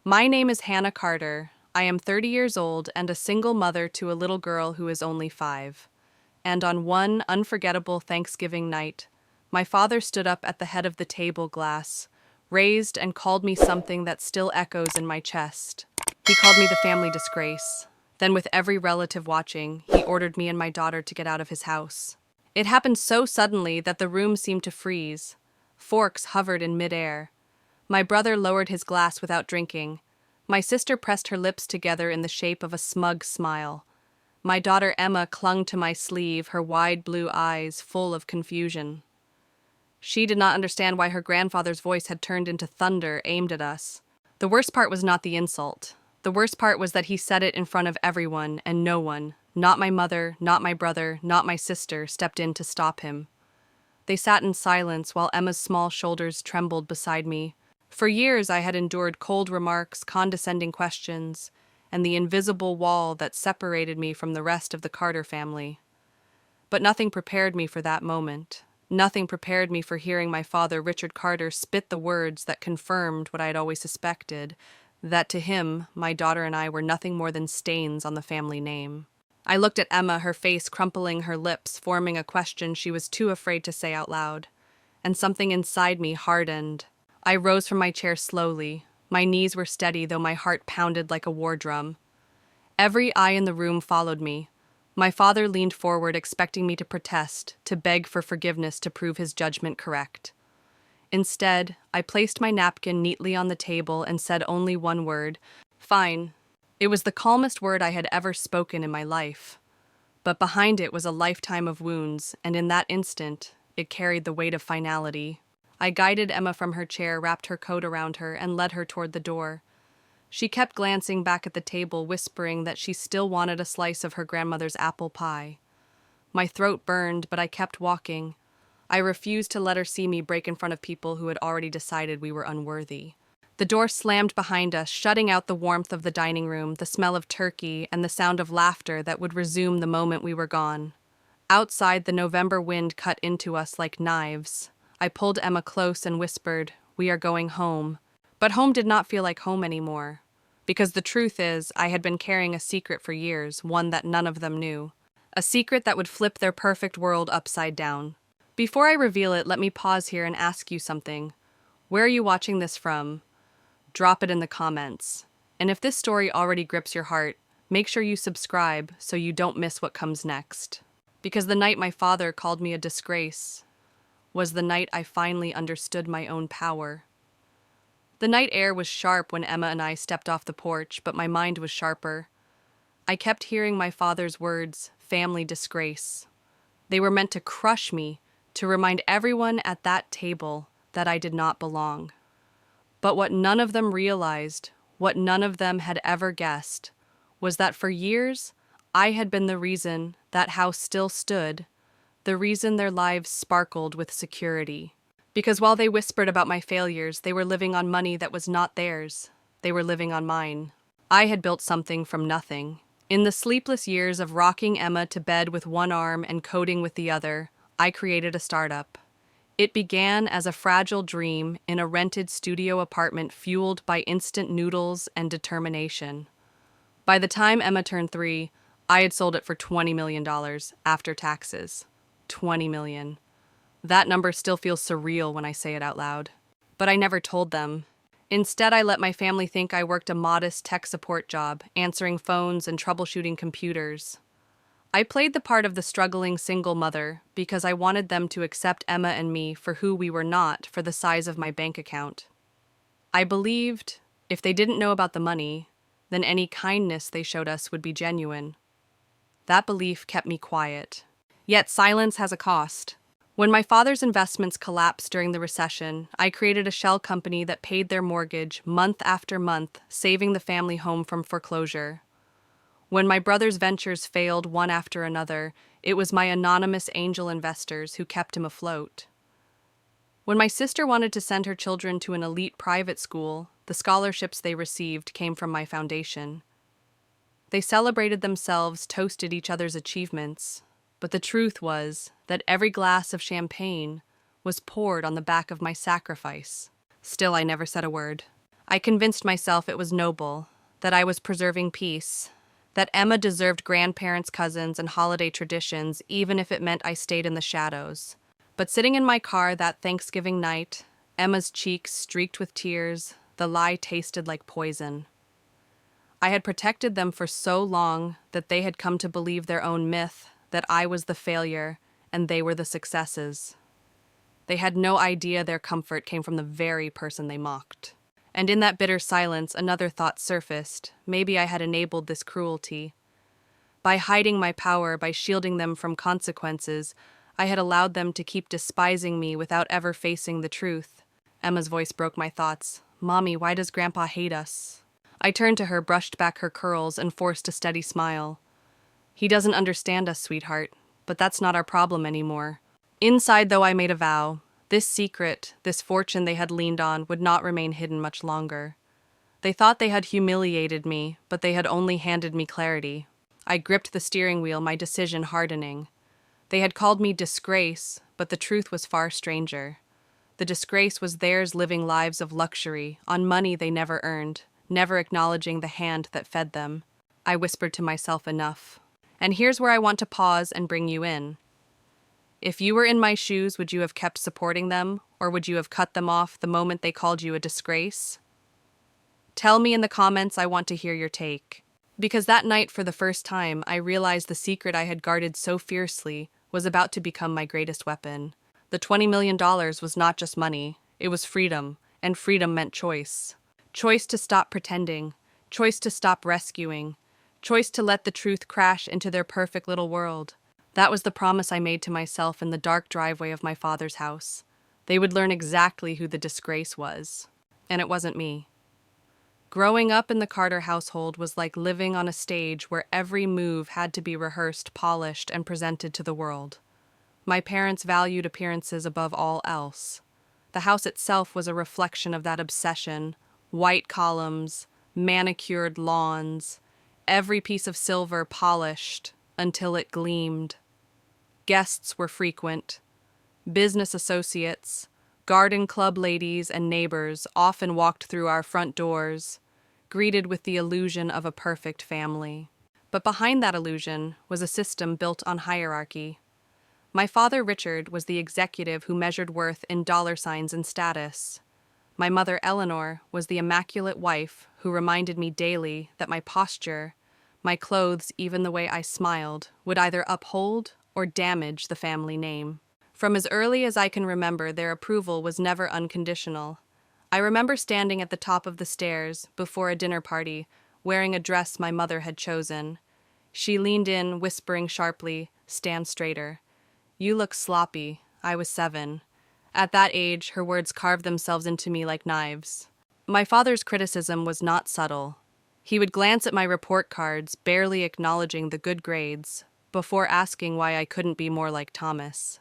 My name is Hannah Carter. I am 30 years old and a single mother to a little girl who is only 5. And on one unforgettable Thanksgiving night, my father stood up at the head of the table glass, raised and called me something that still echoes in my chest. He called me the family disgrace. Then, with every relative watching, he ordered me and my daughter to get out of his house. It happened so suddenly that the room seemed to freeze. Forks hovered in midair. My brother lowered his glass without drinking. My sister pressed her lips together in the shape of a smug smile. My daughter Emma clung to my sleeve, her wide blue eyes full of confusion. She did not understand why her grandfather's voice had turned into thunder aimed at us. The worst part was not the insult. The worst part was that he said it in front of everyone, and no one, not my mother, not my brother, not my sister, stepped in to stop him. They sat in silence while Emma's small shoulders trembled beside me. For years I had endured cold remarks, condescending questions, and the invisible wall that separated me from the rest of the Carter family. But nothing prepared me for that moment. Nothing prepared me for hearing my father, Richard Carter, spit the words that confirmed what I had always suspected, that to him, my daughter and I were nothing more than stains on the family name. I looked at Emma, her face crumpling, her lips forming a question she was too afraid to say out loud. And something inside me hardened. I rose from my chair slowly. My knees were steady, though my heart pounded like a war drum. Every eye in the room followed me. My father leaned forward, expecting me to protest, to beg for forgiveness to prove his judgment correct. Instead, I placed my napkin neatly on the table and said only one word, "Fine." It was the calmest word I had ever spoken in my life. But behind it was a lifetime of wounds, and in that instant, it carried the weight of finality. I guided Emma from her chair, wrapped her coat around her, and led her toward the door. She kept glancing back at the table, whispering that she still wanted a slice of her grandmother's apple pie. My throat burned, but I kept walking. I refused to let her see me break in front of people who had already decided we were unworthy. The door slammed behind us, shutting out the warmth of the dining room, the smell of turkey, and the sound of laughter that would resume the moment we were gone. Outside, the November wind cut into us like knives. I pulled Emma close and whispered, "We are going home." But home did not feel like home anymore. Because the truth is, I had been carrying a secret for years, one that none of them knew. A secret that would flip their perfect world upside down. Before I reveal it, let me pause here and ask you something. Where are you watching this from? Drop it in the comments. And if this story already grips your heart, make sure you subscribe so you don't miss what comes next. Because the night my father called me a disgrace was the night I finally understood my own power. The night air was sharp when Emma and I stepped off the porch, but my mind was sharper. I kept hearing my father's words, family disgrace. They were meant to crush me, to remind everyone at that table that I did not belong. But what none of them realized, what none of them had ever guessed, was that for years, I had been the reason that house still stood, the reason their lives sparkled with security. Because while they whispered about my failures, they were living on money that was not theirs. They were living on mine. I had built something from nothing. In the sleepless years of rocking Emma to bed with one arm and coding with the other, I created a startup. It began as a fragile dream in a rented studio apartment fueled by instant noodles and determination. By the time Emma turned 3, I had sold it for $20 million after taxes. $20 million. That number still feels surreal when I say it out loud. But I never told them. Instead, I let my family think I worked a modest tech support job, answering phones and troubleshooting computers. I played the part of the struggling single mother because I wanted them to accept Emma and me for who we were not for the size of my bank account. I believed if they didn't know about the money, then any kindness they showed us would be genuine. That belief kept me quiet. Yet silence has a cost. When my father's investments collapsed during the recession, I created a shell company that paid their mortgage month after month, saving the family home from foreclosure. When my brother's ventures failed one after another, it was my anonymous angel investors who kept him afloat. When my sister wanted to send her children to an elite private school, the scholarships they received came from my foundation. They celebrated themselves, toasted each other's achievements. But the truth was that every glass of champagne was poured on the back of my sacrifice. Still, I never said a word. I convinced myself it was noble, that I was preserving peace, that Emma deserved grandparents, cousins, and holiday traditions, even if it meant I stayed in the shadows. But sitting in my car that Thanksgiving night, Emma's cheeks streaked with tears, the lie tasted like poison. I had protected them for so long that they had come to believe their own myth, that I was the failure and they were the successes. They had no idea their comfort came from the very person they mocked. And in that bitter silence, another thought surfaced. Maybe I had enabled this cruelty. By hiding my power, by shielding them from consequences, I had allowed them to keep despising me without ever facing the truth. Emma's voice broke my thoughts. "Mommy, why does Grandpa hate us?" I turned to her, brushed back her curls, and forced a steady smile. "He doesn't understand us, sweetheart, but that's not our problem anymore." Inside, though, I made a vow. This secret, this fortune they had leaned on, would not remain hidden much longer. They thought they had humiliated me, but they had only handed me clarity. I gripped the steering wheel, my decision hardening. They had called me Disgrace, but the truth was far stranger. The disgrace was theirs, living lives of luxury, on money they never earned, never acknowledging the hand that fed them. I whispered to myself, enough. And here's where I want to pause and bring you in. If you were in my shoes, would you have kept supporting them, or would you have cut them off the moment they called you a disgrace? Tell me in the comments, I want to hear your take. Because that night, for the first time, I realized the secret I had guarded so fiercely was about to become my greatest weapon. The $20 million was not just money, it was freedom, and freedom meant choice. Choice to stop pretending, choice to stop rescuing, choice to let the truth crash into their perfect little world. That was the promise I made to myself in the dark driveway of my father's house. They would learn exactly who the disgrace was. And it wasn't me. Growing up in the Carter household was like living on a stage where every move had to be rehearsed, polished, and presented to the world. My parents valued appearances above all else. The house itself was a reflection of that obsession. White columns, manicured lawns, every piece of silver polished until it gleamed. Guests were frequent. Business associates, garden club ladies, and neighbors often walked through our front doors, greeted with the illusion of a perfect family. But behind that illusion was a system built on hierarchy. My father, Richard, was the executive who measured worth in dollar signs and status. My mother, Eleanor, was the immaculate wife who reminded me daily that my posture, my clothes, even the way I smiled, would either uphold or damage the family name. From as early as I can remember, their approval was never unconditional. I remember standing at the top of the stairs before a dinner party, wearing a dress my mother had chosen. She leaned in, whispering sharply, "Stand straighter. You look sloppy." I was 7. At that age, her words carved themselves into me like knives. My father's criticism was not subtle. He would glance at my report cards, barely acknowledging the good grades, before asking why I couldn't be more like Thomas.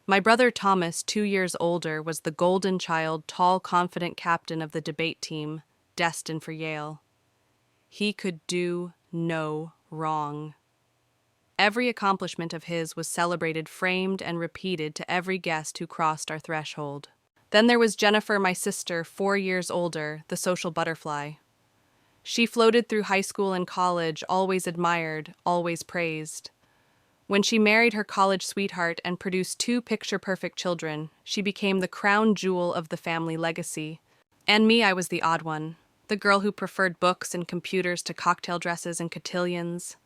My brother Thomas, 2 years older, was the golden child, tall, confident captain of the debate team, destined for Yale. He could do no wrong. Every accomplishment of his was celebrated, framed, and repeated to every guest who crossed our threshold. Then there was Jennifer, my sister, 4 years older, the social butterfly. She floated through high school and college, always admired, always praised. When she married her college sweetheart and produced 2 picture-perfect children, she became the crown jewel of the family legacy. And me, I was the odd one, the girl who preferred books and computers to cocktail dresses and cotillions.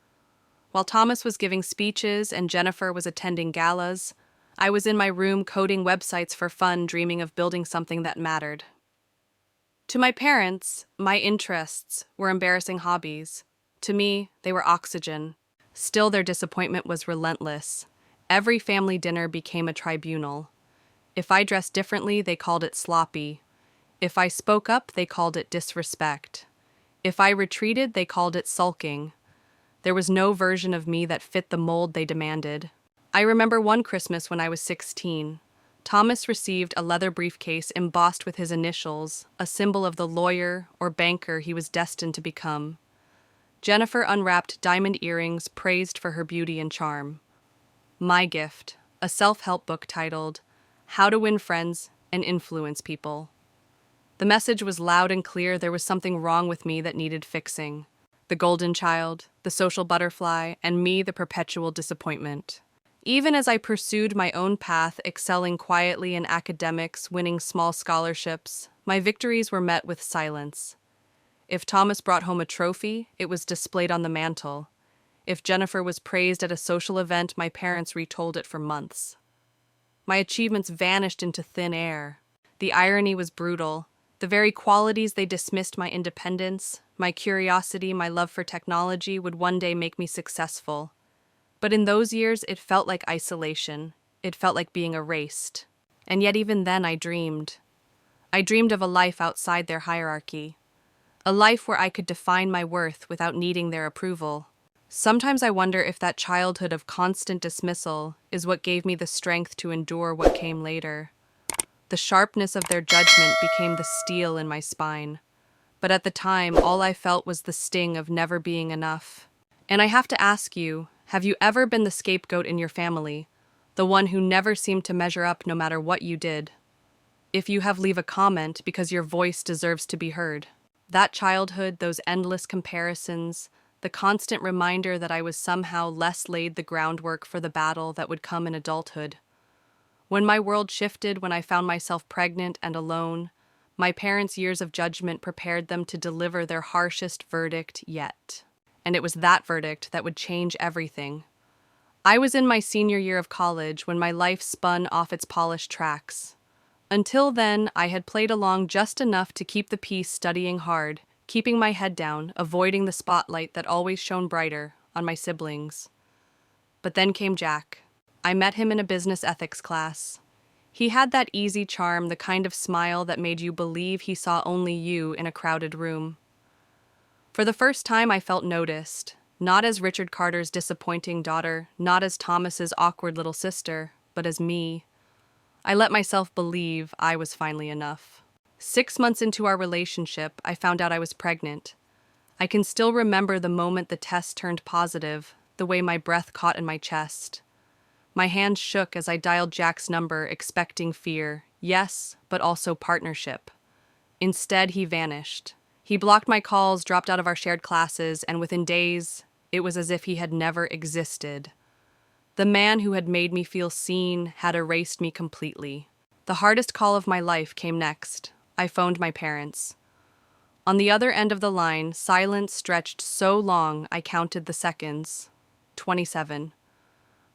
While Thomas was giving speeches and Jennifer was attending galas, I was in my room coding websites for fun, dreaming of building something that mattered. To my parents, my interests were embarrassing hobbies. To me, they were oxygen. Still, their disappointment was relentless. Every family dinner became a tribunal. If I dressed differently, they called it sloppy. If I spoke up, they called it disrespect. If I retreated, they called it sulking. There was no version of me that fit the mold they demanded. I remember one Christmas when I was 16. Thomas received a leather briefcase embossed with his initials, a symbol of the lawyer or banker he was destined to become. Jennifer unwrapped diamond earrings praised for her beauty and charm. My gift, a self-help book titled How to Win Friends and Influence People. The message was loud and clear. There was something wrong with me that needed fixing. The golden child, the social butterfly, and me, the perpetual disappointment. Even as I pursued my own path, excelling quietly in academics, winning small scholarships, my victories were met with silence. If Thomas brought home a trophy, it was displayed on the mantel. If Jennifer was praised at a social event, my parents retold it for months. My achievements vanished into thin air. The irony was brutal. The very qualities they dismissed, my independence, my curiosity, my love for technology, would one day make me successful. But in those years, it felt like isolation. It felt like being erased. And yet even then I dreamed. I dreamed of a life outside their hierarchy. A life where I could define my worth without needing their approval. Sometimes I wonder if that childhood of constant dismissal is what gave me the strength to endure what came later. The sharpness of their judgment became the steel in my spine. But at the time, all I felt was the sting of never being enough. And I have to ask you, have you ever been the scapegoat in your family? The one who never seemed to measure up no matter what you did? If you have, leave a comment because your voice deserves to be heard. That childhood, those endless comparisons, the constant reminder that I was somehow less laid the groundwork for the battle that would come in adulthood. When my world shifted, when I found myself pregnant and alone, my parents' years of judgment prepared them to deliver their harshest verdict yet. And it was that verdict that would change everything. I was in my senior year of college when my life spun off its polished tracks. Until then, I had played along just enough to keep the peace, studying hard, keeping my head down, avoiding the spotlight that always shone brighter on my siblings. But then came Jack. I met him in a business ethics class. He had that easy charm, the kind of smile that made you believe he saw only you in a crowded room. For the first time, I felt noticed, not as Richard Carter's disappointing daughter, not as Thomas's awkward little sister, but as me. I let myself believe I was finally enough. 6 months into our relationship, I found out I was pregnant. I can still remember the moment the test turned positive, the way my breath caught in my chest. My hands shook as I dialed Jack's number, expecting fear, yes, but also partnership. Instead, he vanished. He blocked my calls, dropped out of our shared classes, and within days, it was as if he had never existed. The man who had made me feel seen had erased me completely. The hardest call of my life came next. I phoned my parents. On the other end of the line, silence stretched so long I counted the seconds. 27.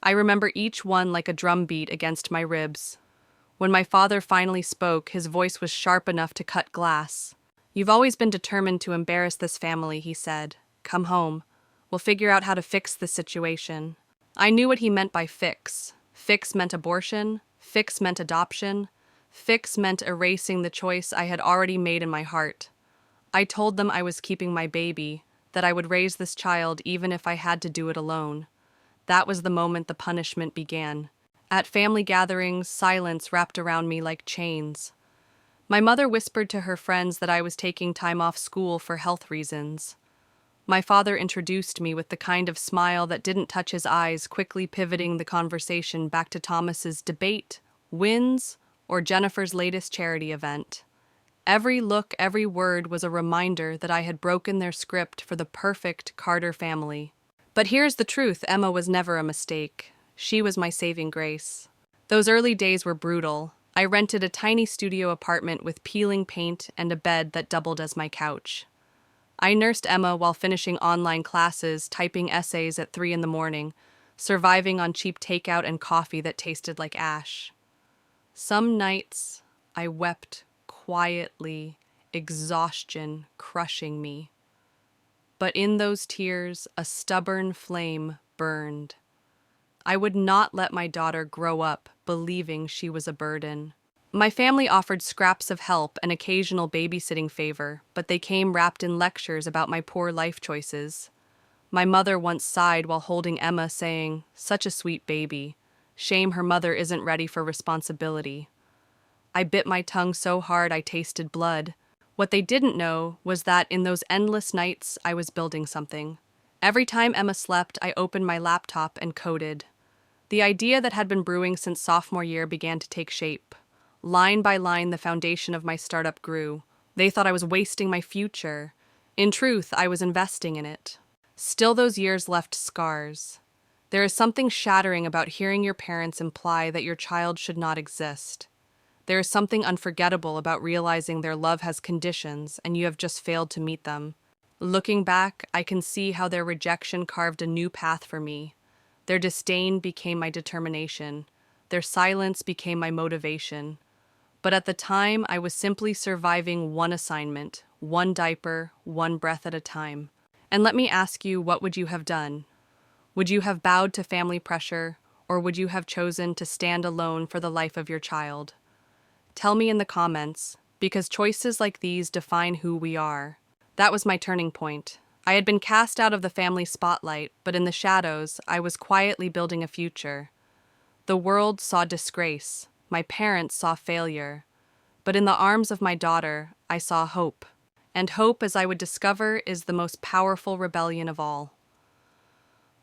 I remember each one like a drum beat against my ribs. When my father finally spoke, his voice was sharp enough to cut glass. "You've always been determined to embarrass this family," he said. "Come home. We'll figure out how to fix this situation." I knew what he meant by fix. Fix meant abortion. Fix meant adoption. Fix meant erasing the choice I had already made in my heart. I told them I was keeping my baby, that I would raise this child even if I had to do it alone. That was the moment the punishment began. At family gatherings, silence wrapped around me like chains. My mother whispered to her friends that I was taking time off school for health reasons. My father introduced me with the kind of smile that didn't touch his eyes, quickly pivoting the conversation back to Thomas's debate, wins, or Jennifer's latest charity event. Every look, every word was a reminder that I had broken their script for the perfect Carter family. But here's the truth, Emma was never a mistake. She was my saving grace. Those early days were brutal. I rented a tiny studio apartment with peeling paint and a bed that doubled as my couch. I nursed Emma while finishing online classes, typing essays at 3 a.m, surviving on cheap takeout and coffee that tasted like ash. Some nights, I wept quietly, exhaustion crushing me. But in those tears, a stubborn flame burned. I would not let my daughter grow up believing she was a burden. My family offered scraps of help and occasional babysitting favor, but they came wrapped in lectures about my poor life choices. My mother once sighed while holding Emma, saying, "Such a sweet baby. Shame her mother isn't ready for responsibility." I bit my tongue so hard I tasted blood. What they didn't know was that in those endless nights I was building something. Every time Emma slept, I opened my laptop and coded. The idea that had been brewing since sophomore year began to take shape. Line by line, the foundation of my startup grew. They thought I was wasting my future. In truth, I was investing in it. Still, those years left scars. There is something shattering about hearing your parents imply that your child should not exist. There is something unforgettable about realizing their love has conditions and you have just failed to meet them. Looking back, I can see how their rejection carved a new path for me. Their disdain became my determination. Their silence became my motivation. But at the time, I was simply surviving one assignment, one diaper, one breath at a time. And let me ask you, what would you have done? Would you have bowed to family pressure, or would you have chosen to stand alone for the life of your child? Tell me in the comments, because choices like these define who we are. That was my turning point. I had been cast out of the family spotlight, but in the shadows, I was quietly building a future. The world saw disgrace. My parents saw failure. But in the arms of my daughter, I saw hope. And hope, as I would discover, is the most powerful rebellion of all.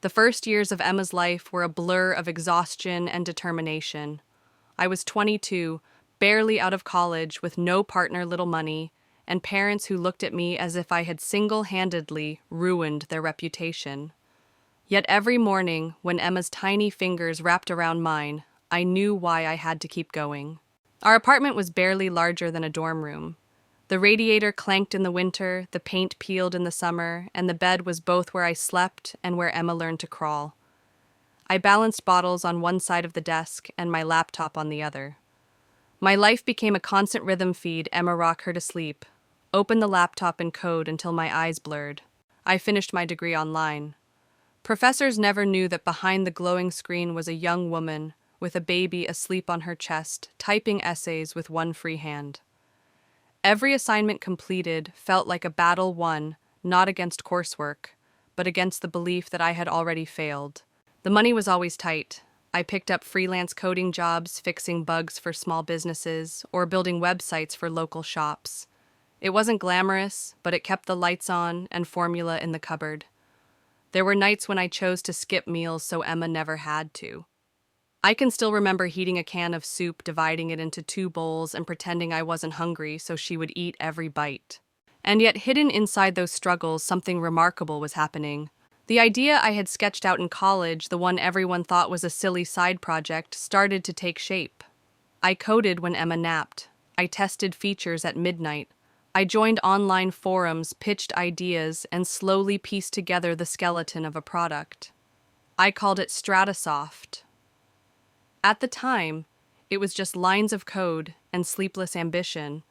The first years of Emma's life were a blur of exhaustion and determination. I was 22, barely out of college, with no partner, little money, and parents who looked at me as if I had single-handedly ruined their reputation. Yet every morning, when Emma's tiny fingers wrapped around mine, I knew why I had to keep going. Our apartment was barely larger than a dorm room. The radiator clanked in the winter, the paint peeled in the summer, and the bed was both where I slept and where Emma learned to crawl. I balanced bottles on one side of the desk and my laptop on the other. My life became a constant rhythm feed. Emma rock her to sleep. Open the laptop and code until my eyes blurred. I finished my degree online. Professors never knew that behind the glowing screen was a young woman with a baby asleep on her chest, typing essays with one free hand. Every assignment completed felt like a battle won, not against coursework, but against the belief that I had already failed. The money was always tight. I picked up freelance coding jobs, fixing bugs for small businesses, or building websites for local shops. It wasn't glamorous, but it kept the lights on and formula in the cupboard. There were nights when I chose to skip meals so Emma never had to. I can still remember heating a can of soup, dividing it into 2 bowls, and pretending I wasn't hungry so she would eat every bite. And yet, hidden inside those struggles, something remarkable was happening. The idea I had sketched out in college, the one everyone thought was a silly side project, started to take shape. I coded when Emma napped. I tested features at midnight. I joined online forums, pitched ideas, and slowly pieced together the skeleton of a product. I called it Stratasoft. At the time, it was just lines of code and sleepless ambition,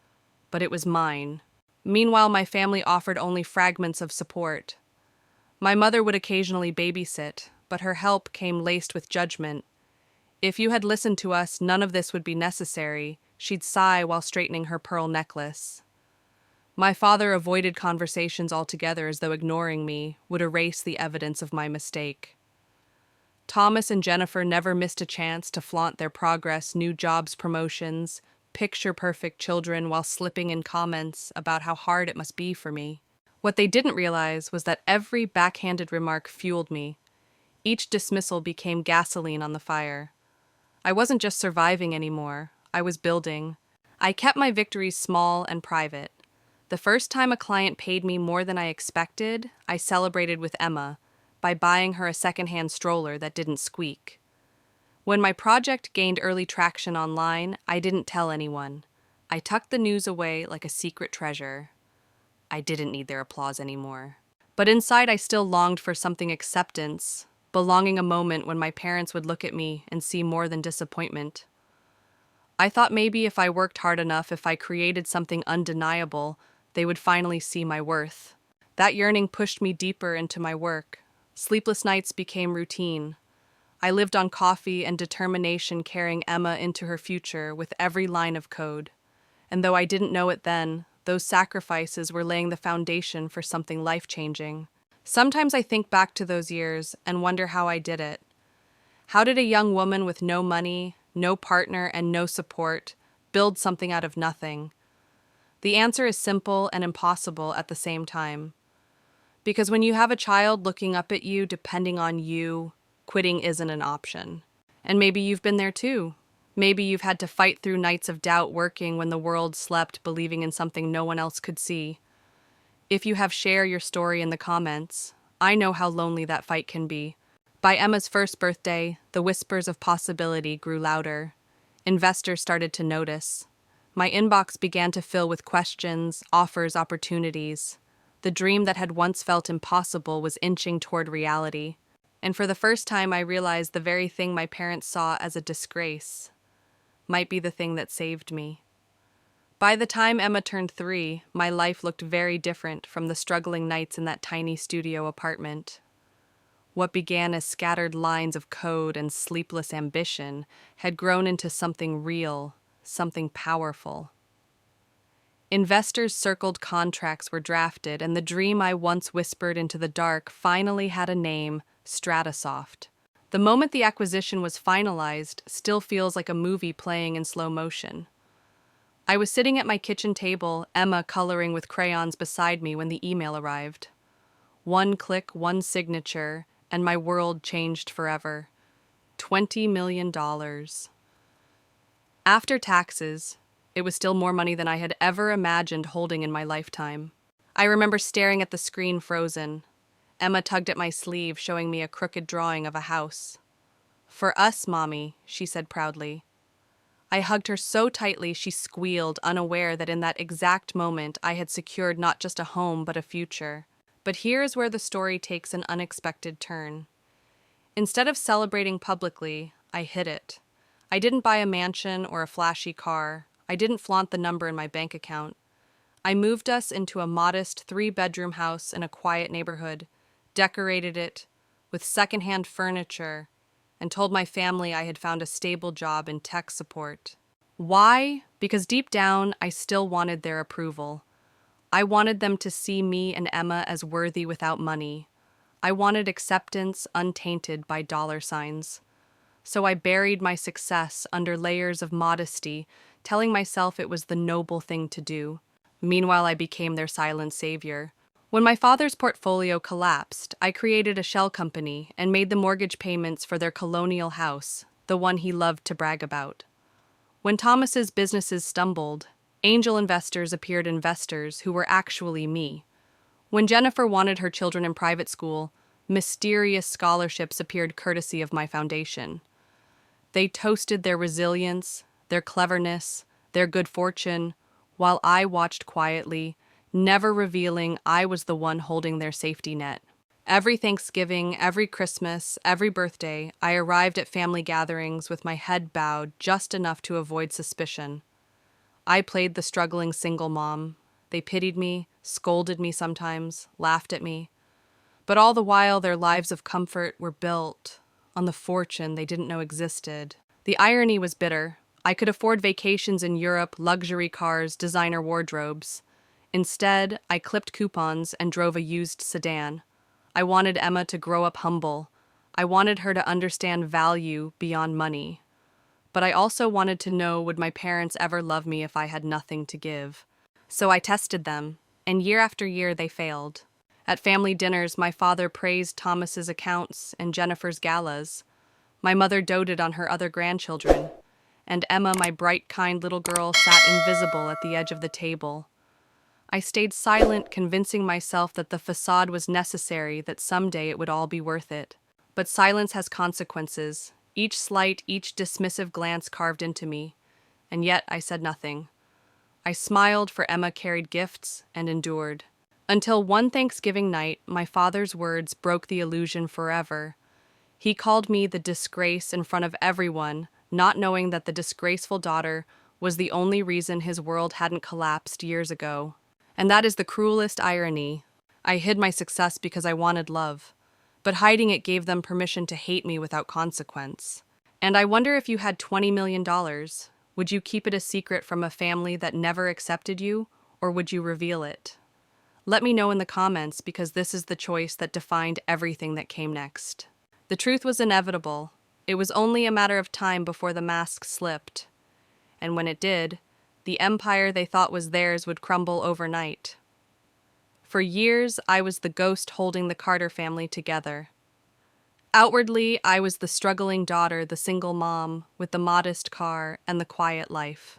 but it was mine. Meanwhile, my family offered only fragments of support. My mother would occasionally babysit, but her help came laced with judgment. If you had listened to us, none of this would be necessary, she'd sigh while straightening her pearl necklace. My father avoided conversations altogether, as though ignoring me would erase the evidence of my mistake. Thomas and Jennifer never missed a chance to flaunt their progress, new jobs, promotions, picture-perfect children while slipping in comments about how hard it must be for me. What they didn't realize was that every backhanded remark fueled me. Each dismissal became gasoline on the fire. I wasn't just surviving anymore, I was building. I kept my victories small and private. The first time a client paid me more than I expected, I celebrated with Emma by buying her a secondhand stroller that didn't squeak. When my project gained early traction online, I didn't tell anyone. I tucked the news away like a secret treasure. I didn't need their applause anymore. But inside I still longed for something acceptance, belonging, a moment when my parents would look at me and see more than disappointment. I thought maybe if I worked hard enough, if I created something undeniable, they would finally see my worth. That yearning pushed me deeper into my work. Sleepless nights became routine. I lived on coffee and determination, carrying Emma into her future with every line of code. And though I didn't know it then, those sacrifices were laying the foundation for something life-changing. Sometimes I think back to those years and wonder how I did it. How did a young woman with no money, no partner, and no support build something out of nothing? The answer is simple and impossible at the same time. Because when you have a child looking up at you, depending on you, quitting isn't an option. And maybe you've been there too. Maybe you've had to fight through nights of doubt working when the world slept, believing in something no one else could see. If you have, share your story in the comments. I know how lonely that fight can be. By Emma's first birthday, the whispers of possibility grew louder. Investors started to notice. My inbox began to fill with questions, offers, opportunities. The dream that had once felt impossible was inching toward reality. And for the first time, I realized the very thing my parents saw as a disgrace might be the thing that saved me. By the time Emma turned 3, my life looked very different from the struggling nights in that tiny studio apartment. What began as scattered lines of code and sleepless ambition had grown into something real, something powerful. Investors circled, contracts were drafted, and the dream I once whispered into the dark finally had a name: Stratasoft. The moment the acquisition was finalized still feels like a movie playing in slow motion. I was sitting at my kitchen table, Emma coloring with crayons beside me when the email arrived. One click, one signature, and my world changed forever. $20 million. After taxes, it was still more money than I had ever imagined holding in my lifetime. I remember staring at the screen frozen. Emma tugged at my sleeve, showing me a crooked drawing of a house. "For us, Mommy," she said proudly. I hugged her so tightly she squealed, unaware that in that exact moment I had secured not just a home but a future. But here is where the story takes an unexpected turn. Instead of celebrating publicly, I hid it. I didn't buy a mansion or a flashy car. I didn't flaunt the number in my bank account. I moved us into a modest 3-bedroom house in a quiet neighborhood, decorated it with secondhand furniture, and told my family I had found a stable job in tech support. Why? Because deep down, I still wanted their approval. I wanted them to see me and Emma as worthy without money. I wanted acceptance untainted by dollar signs. So I buried my success under layers of modesty, telling myself it was the noble thing to do. Meanwhile, I became their silent savior. When my father's portfolio collapsed, I created a shell company and made the mortgage payments for their colonial house, the one he loved to brag about. When Thomas's businesses stumbled, angel investors appeared, investors who were actually me. When Jennifer wanted her children in private school, mysterious scholarships appeared courtesy of my foundation. They toasted their resilience, their cleverness, their good fortune, while I watched quietly, never revealing I was the one holding their safety net. Every Thanksgiving, every Christmas, every birthday, I arrived at family gatherings with my head bowed just enough to avoid suspicion. I played the struggling single mom. They pitied me, scolded me sometimes, laughed at me. But all the while, their lives of comfort were built on the fortune they didn't know existed. The irony was bitter. I could afford vacations in Europe, luxury cars, designer wardrobes. Instead, I clipped coupons and drove a used sedan. I wanted Emma to grow up humble. I wanted her to understand value beyond money. But I also wanted to know, would my parents ever love me if I had nothing to give? So I tested them, and year after year they failed. At family dinners, my father praised Thomas's accounts and Jennifer's galas. My mother doted on her other grandchildren, and Emma, my bright, kind little girl, sat invisible at the edge of the table. I stayed silent, convincing myself that the facade was necessary, that someday it would all be worth it. But silence has consequences, each slight, each dismissive glance carved into me, and yet I said nothing. I smiled, for Emma carried gifts and endured. Until one Thanksgiving night, my father's words broke the illusion forever. He called me the disgrace in front of everyone, not knowing that the disgraceful daughter was the only reason his world hadn't collapsed years ago. And that is the cruelest irony. I hid my success because I wanted love, but hiding it gave them permission to hate me without consequence. And I wonder, if you had $20 million, would you keep it a secret from a family that never accepted you, or would you reveal it? Let me know in the comments, because this is the choice that defined everything that came next. The truth was inevitable. It was only a matter of time before the mask slipped. And when it did, the empire they thought was theirs would crumble overnight. For years, I was the ghost holding the Carter family together. Outwardly, I was the struggling daughter, the single mom, with the modest car and the quiet life.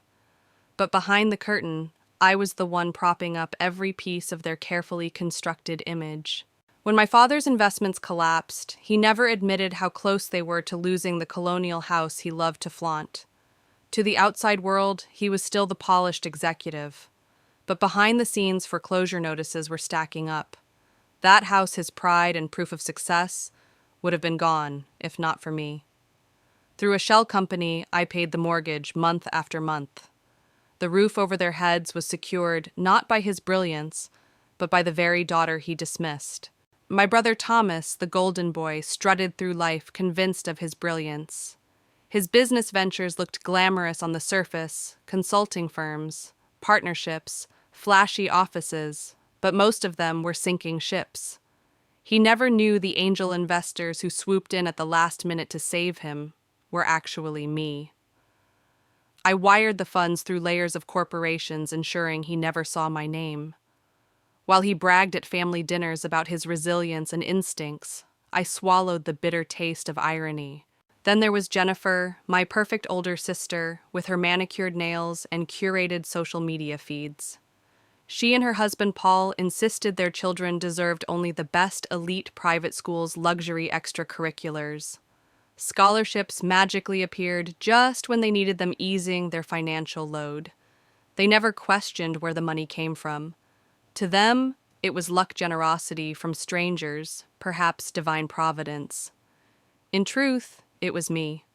But behind the curtain, I was the one propping up every piece of their carefully constructed image. When my father's investments collapsed, he never admitted how close they were to losing the colonial house he loved to flaunt. To the outside world, he was still the polished executive. But behind the scenes, foreclosure notices were stacking up. That house, his pride and proof of success, would have been gone if not for me. Through a shell company, I paid the mortgage month after month. The roof over their heads was secured not by his brilliance, but by the very daughter he dismissed. My brother Thomas, the golden boy, strutted through life convinced of his brilliance. His business ventures looked glamorous on the surface, consulting firms, partnerships, flashy offices, but most of them were sinking ships. He never knew the angel investors who swooped in at the last minute to save him were actually me. I wired the funds through layers of corporations, ensuring he never saw my name. While he bragged at family dinners about his resilience and instincts, I swallowed the bitter taste of irony. Then there was Jennifer, my perfect older sister, with her manicured nails and curated social media feeds. She and her husband Paul insisted their children deserved only the best elite private schools' luxury extracurriculars. Scholarships magically appeared just when they needed them, easing their financial load. They never questioned where the money came from. To them, it was luck, generosity from strangers, perhaps divine providence. In truth, it was me.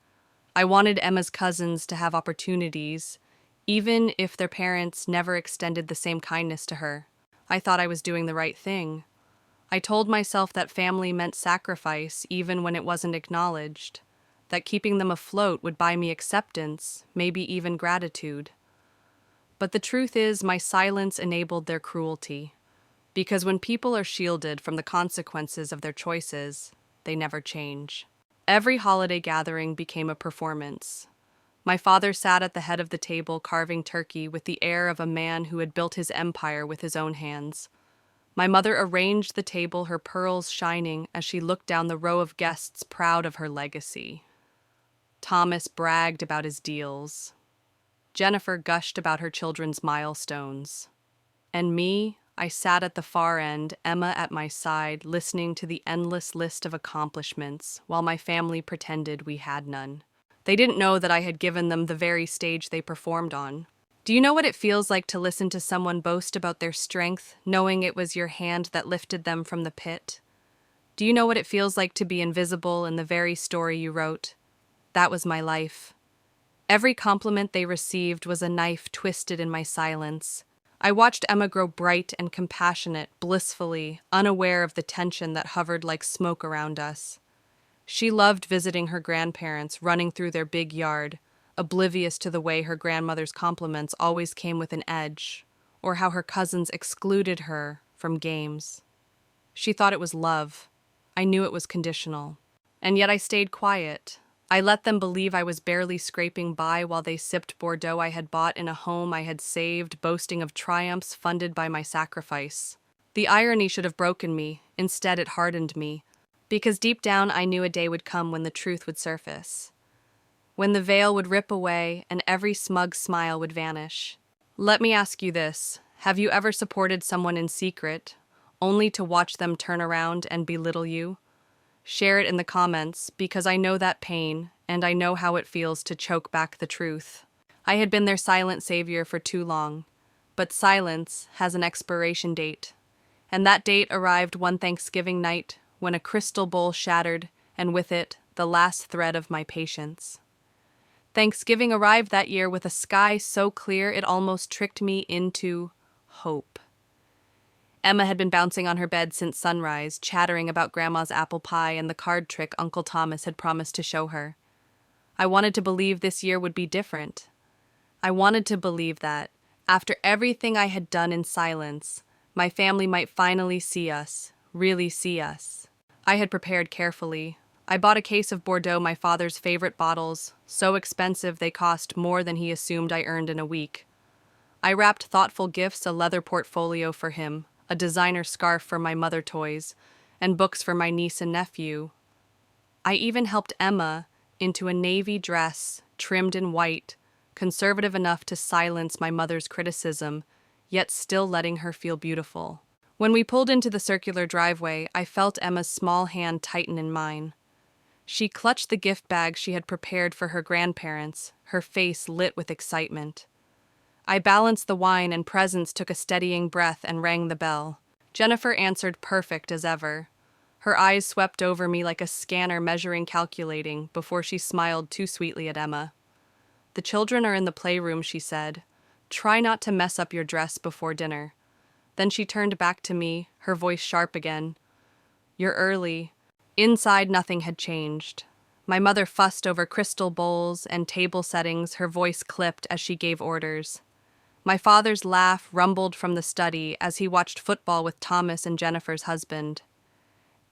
I wanted Emma's cousins to have opportunities, even if their parents never extended the same kindness to her. I thought I was doing the right thing. I told myself that family meant sacrifice even when it wasn't acknowledged, that keeping them afloat would buy me acceptance, maybe even gratitude. But the truth is, my silence enabled their cruelty, because when people are shielded from the consequences of their choices, they never change. Every holiday gathering became a performance. My father sat at the head of the table carving turkey with the air of a man who had built his empire with his own hands. My mother arranged the table, her pearls shining as she looked down the row of guests proud of her legacy. Thomas bragged about his deals. Jennifer gushed about her children's milestones. And me, I sat at the far end, Emma at my side, listening to the endless list of accomplishments, while my family pretended we had none. They didn't know that I had given them the very stage they performed on. Do you know what it feels like to listen to someone boast about their strength, knowing it was your hand that lifted them from the pit? Do you know what it feels like to be invisible in the very story you wrote? That was my life. Every compliment they received was a knife twisted in my silence. I watched Emma grow bright and compassionate, blissfully, unaware of the tension that hovered like smoke around us. She loved visiting her grandparents, running through their big yard, oblivious to the way her grandmother's compliments always came with an edge, or how her cousins excluded her from games. She thought it was love. I knew it was conditional. And yet I stayed quiet. I let them believe I was barely scraping by while they sipped Bordeaux I had bought in a home I had saved, boasting of triumphs funded by my sacrifice. The irony should have broken me. Instead, it hardened me. Because deep down I knew a day would come when the truth would surface, when the veil would rip away and every smug smile would vanish. Let me ask you this: have you ever supported someone in secret, only to watch them turn around and belittle you? Share it in the comments, because I know that pain, and I know how it feels to choke back the truth. I had been their silent savior for too long, but silence has an expiration date, and that date arrived one Thanksgiving night, when a crystal bowl shattered, and with it, the last thread of my patience. Thanksgiving arrived that year with a sky so clear it almost tricked me into hope. Emma had been bouncing on her bed since sunrise, chattering about Grandma's apple pie and the card trick Uncle Thomas had promised to show her. I wanted to believe this year would be different. I wanted to believe that, after everything I had done in silence, my family might finally see us, really see us. I had prepared carefully. I bought a case of Bordeaux, my father's favorite bottles, so expensive they cost more than he assumed I earned in a week. I wrapped thoughtful gifts, a leather portfolio for him, a designer scarf for my mother toys, and books for my niece and nephew. I even helped Emma into a navy dress trimmed in white, conservative enough to silence my mother's criticism, yet still letting her feel beautiful. When we pulled into the circular driveway, I felt Emma's small hand tighten in mine. She clutched the gift bag she had prepared for her grandparents, her face lit with excitement. I balanced the wine and presents, took a steadying breath, and rang the bell. Jennifer answered, perfect as ever. Her eyes swept over me like a scanner measuring, calculating, before she smiled too sweetly at Emma. The children are in the playroom, she said. Try not to mess up your dress before dinner. Then she turned back to me, her voice sharp again. You're early. Inside, nothing had changed. My mother fussed over crystal bowls and table settings, her voice clipped as she gave orders. My father's laugh rumbled from the study as he watched football with Thomas and Jennifer's husband.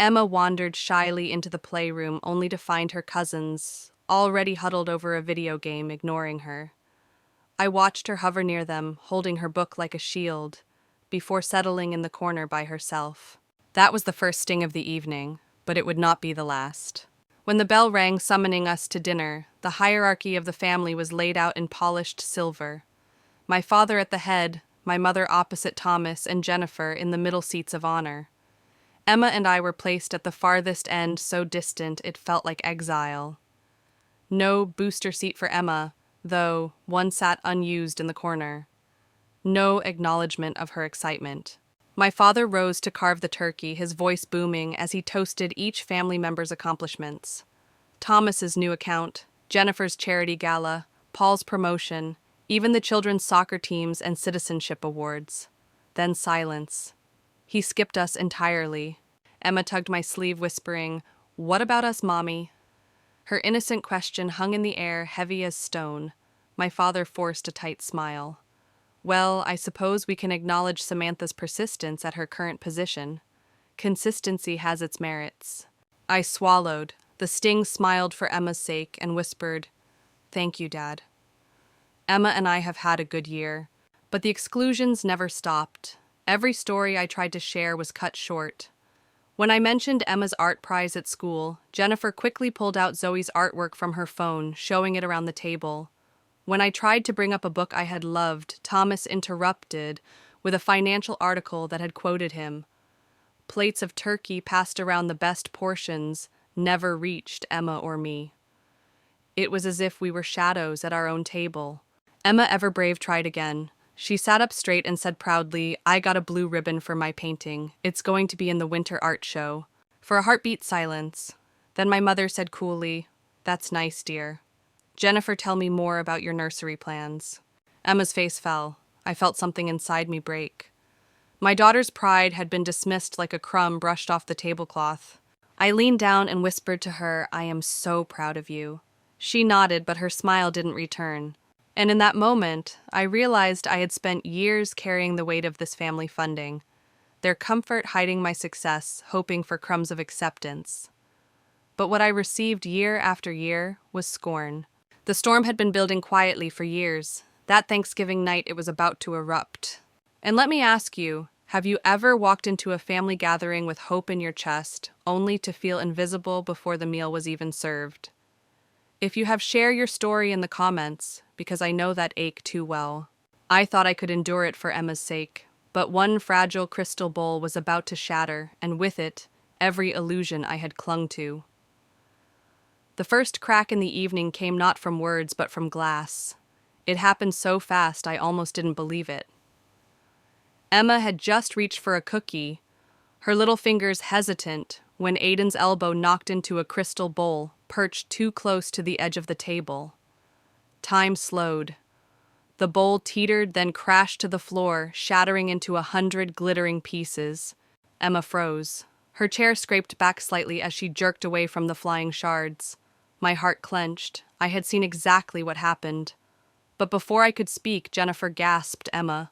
Emma wandered shyly into the playroom only to find her cousins, already huddled over a video game, ignoring her. I watched her hover near them, holding her book like a shield, before settling in the corner by herself. That was the first sting of the evening, but it would not be the last. When the bell rang summoning us to dinner, the hierarchy of the family was laid out in polished silver. My father at the head, my mother opposite Thomas, and Jennifer in the middle seats of honor. Emma and I were placed at the farthest end, so distant it felt like exile. No booster seat for Emma, though one sat unused in the corner. No acknowledgement of her excitement. My father rose to carve the turkey, his voice booming as he toasted each family member's accomplishments. Thomas's new account, Jennifer's charity gala, Paul's promotion, even the children's soccer teams and citizenship awards. Then silence. He skipped us entirely. Emma tugged my sleeve, whispering, "What about us, Mommy?" Her innocent question hung in the air, heavy as stone. My father forced a tight smile. Well, I suppose we can acknowledge Samantha's persistence at her current position. Consistency has its merits. I swallowed. The sting smiled for Emma's sake and whispered, "Thank you, Dad." Emma and I have had a good year, but the exclusions never stopped. Every story I tried to share was cut short. When I mentioned Emma's art prize at school, Jennifer quickly pulled out Zoe's artwork from her phone, showing it around the table. When I tried to bring up a book I had loved, Thomas interrupted with a financial article that had quoted him. Plates of turkey passed around, the best portions never reached Emma or me. It was as if we were shadows at our own table. Emma, ever brave, tried again. She sat up straight and said proudly, "I got a blue ribbon for my painting. It's going to be in the winter art show." For a heartbeat silence. Then my mother said coolly, "That's nice, dear. Jennifer, tell me more about your nursery plans." Emma's face fell. I felt something inside me break. My daughter's pride had been dismissed like a crumb brushed off the tablecloth. I leaned down and whispered to her, "I am so proud of you." She nodded, but her smile didn't return. And in that moment, I realized I had spent years carrying the weight of this family funding, their comfort hiding my success, hoping for crumbs of acceptance. But what I received year after year was scorn. The storm had been building quietly for years. That Thanksgiving night, it was about to erupt. And let me ask you, have you ever walked into a family gathering with hope in your chest, only to feel invisible before the meal was even served? If you have, share your story in the comments, because I know that ache too well. I thought I could endure it for Emma's sake, but one fragile crystal bowl was about to shatter, and with it, every illusion I had clung to. The first crack in the evening came not from words but from glass. It happened so fast I almost didn't believe it. Emma had just reached for a cookie, her little fingers hesitant, when Aiden's elbow knocked into a crystal bowl perched too close to the edge of the table. Time slowed. The bowl teetered, then crashed to the floor, shattering into 100 glittering pieces. Emma froze. Her chair scraped back slightly as she jerked away from the flying shards. My heart clenched. I had seen exactly what happened. But before I could speak, Jennifer gasped, "Emma."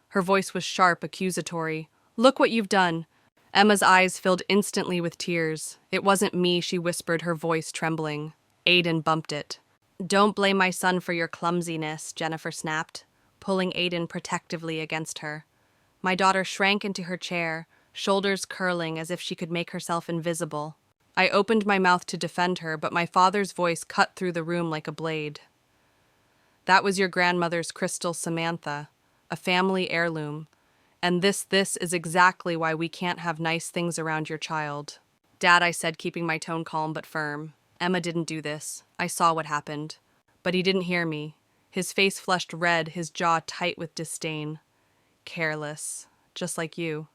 Her voice was sharp, accusatory. "Look what you've done." Emma's eyes filled instantly with tears. "It wasn't me," she whispered, her voice trembling. Aiden bumped it. "Don't blame my son for your clumsiness," Jennifer snapped, pulling Aiden protectively against her. My daughter shrank into her chair, shoulders curling as if she could make herself invisible. I opened my mouth to defend her, but my father's voice cut through the room like a blade. That was your grandmother's crystal, Samantha, a family heirloom. And this is exactly why we can't have nice things around your child. Dad, I said, keeping my tone calm but firm. Emma didn't do this. I saw what happened. But he didn't hear me. His face flushed red, his jaw tight with disdain. Careless, just like you.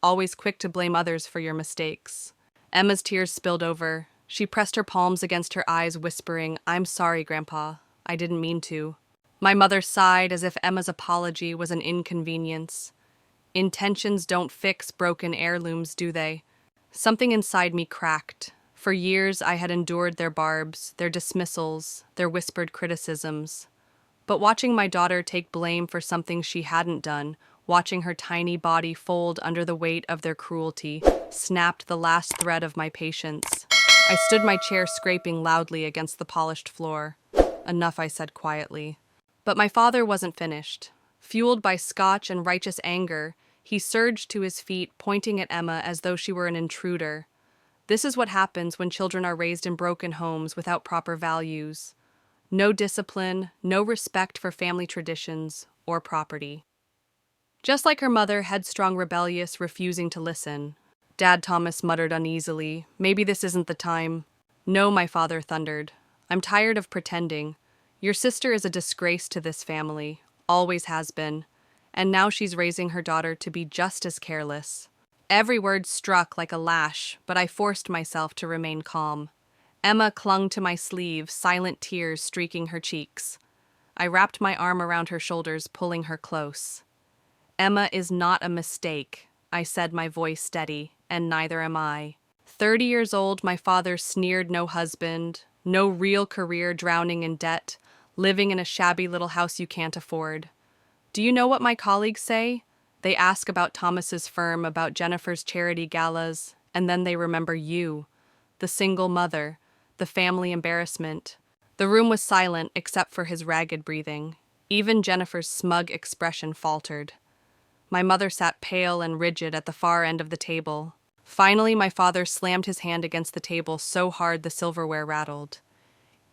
Always quick to blame others for your mistakes. Emma's tears spilled over. She pressed her palms against her eyes, whispering, "I'm sorry, Grandpa. I didn't mean to." My mother sighed as if Emma's apology was an inconvenience. Intentions don't fix broken heirlooms, do they? Something inside me cracked. For years I had endured their barbs, their dismissals, their whispered criticisms. But watching my daughter take blame for something she hadn't done, watching her tiny body fold under the weight of their cruelty, snapped the last thread of my patience. I stood my chair, scraping loudly against the polished floor. "Enough," I said quietly. But my father wasn't finished. Fueled by scotch and righteous anger, he surged to his feet, pointing at Emma as though she were an intruder. This is what happens when children are raised in broken homes without proper values. No discipline, no respect for family traditions or property. Just like her mother, headstrong, rebellious, refusing to listen. Dad, Thomas muttered uneasily. "Maybe this isn't the time." "No," my father thundered. "I'm tired of pretending. Your sister is a disgrace to this family, always has been, and now she's raising her daughter to be just as careless." Every word struck like a lash, but I forced myself to remain calm. Emma clung to my sleeve, silent tears streaking her cheeks. I wrapped my arm around her shoulders, pulling her close. "Emma is not a mistake," I said, my voice steady, "and neither am I. 30 years old, my father sneered, no husband, no real career, drowning in debt, living in a shabby little house you can't afford. Do you know what my colleagues say? They ask about Thomas's firm, about Jennifer's charity galas, and then they remember you, the single mother, the family embarrassment." The room was silent except for his ragged breathing. Even Jennifer's smug expression faltered. My mother sat pale and rigid at the far end of the table. Finally, my father slammed his hand against the table so hard the silverware rattled.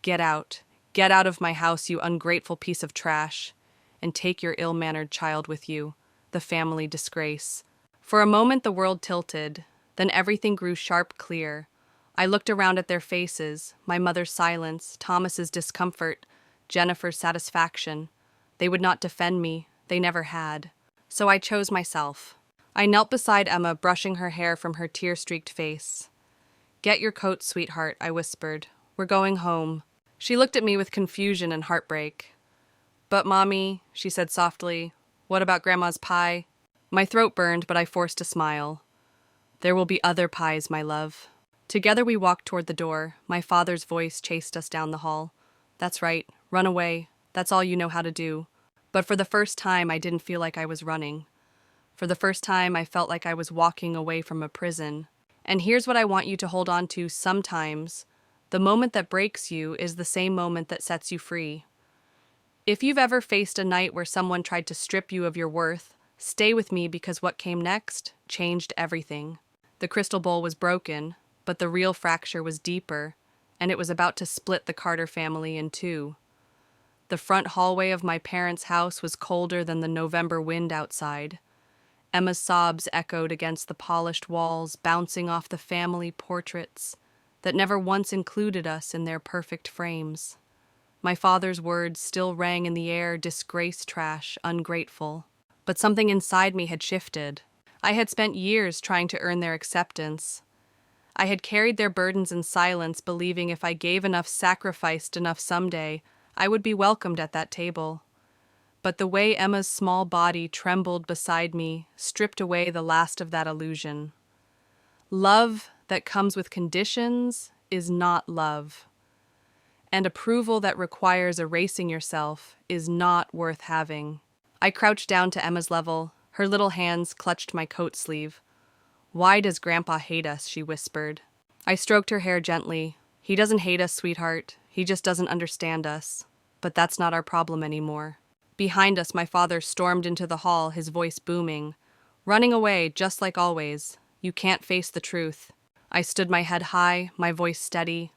Get out of my house, you ungrateful piece of trash, and take your ill-mannered child with you, the family disgrace." For a moment the world tilted, then everything grew sharp clear. I looked around at their faces, my mother's silence, Thomas's discomfort, Jennifer's satisfaction. They would not defend me, they never had. So I chose myself. I knelt beside Emma, brushing her hair from her tear-streaked face. "Get your coat, sweetheart," I whispered. "We're going home." She looked at me with confusion and heartbreak. "But, Mommy," she said softly, "what about Grandma's pie?" My throat burned, but I forced a smile. "There will be other pies, my love." Together we walked toward the door. My father's voice chased us down the hall. "That's right. Run away. That's all you know how to do." But for the first time, I didn't feel like I was running. For the first time, I felt like I was walking away from a prison. And here's what I want you to hold on to sometimes. The moment that breaks you is the same moment that sets you free. If you've ever faced a night where someone tried to strip you of your worth, stay with me, because what came next changed everything. The crystal bowl was broken, but the real fracture was deeper, and it was about to split the Carter family in two. The front hallway of my parents' house was colder than the November wind outside. Emma's sobs echoed against the polished walls, bouncing off the family portraits that never once included us in their perfect frames. My father's words still rang in the air, disgrace, trash, ungrateful. But something inside me had shifted. I had spent years trying to earn their acceptance. I had carried their burdens in silence, believing if I gave enough, sacrificed enough someday, I would be welcomed at that table. But the way Emma's small body trembled beside me stripped away the last of that illusion. Love that comes with conditions is not love. And approval that requires erasing yourself is not worth having. I crouched down to Emma's level. Her little hands clutched my coat sleeve. "Why does Grandpa hate us?" she whispered. I stroked her hair gently. "He doesn't hate us, sweetheart. He just doesn't understand us. But that's not our problem anymore." Behind us, my father stormed into the hall, his voice booming. "Running away, just like always. You can't face the truth. I stood my head high, my voice steady.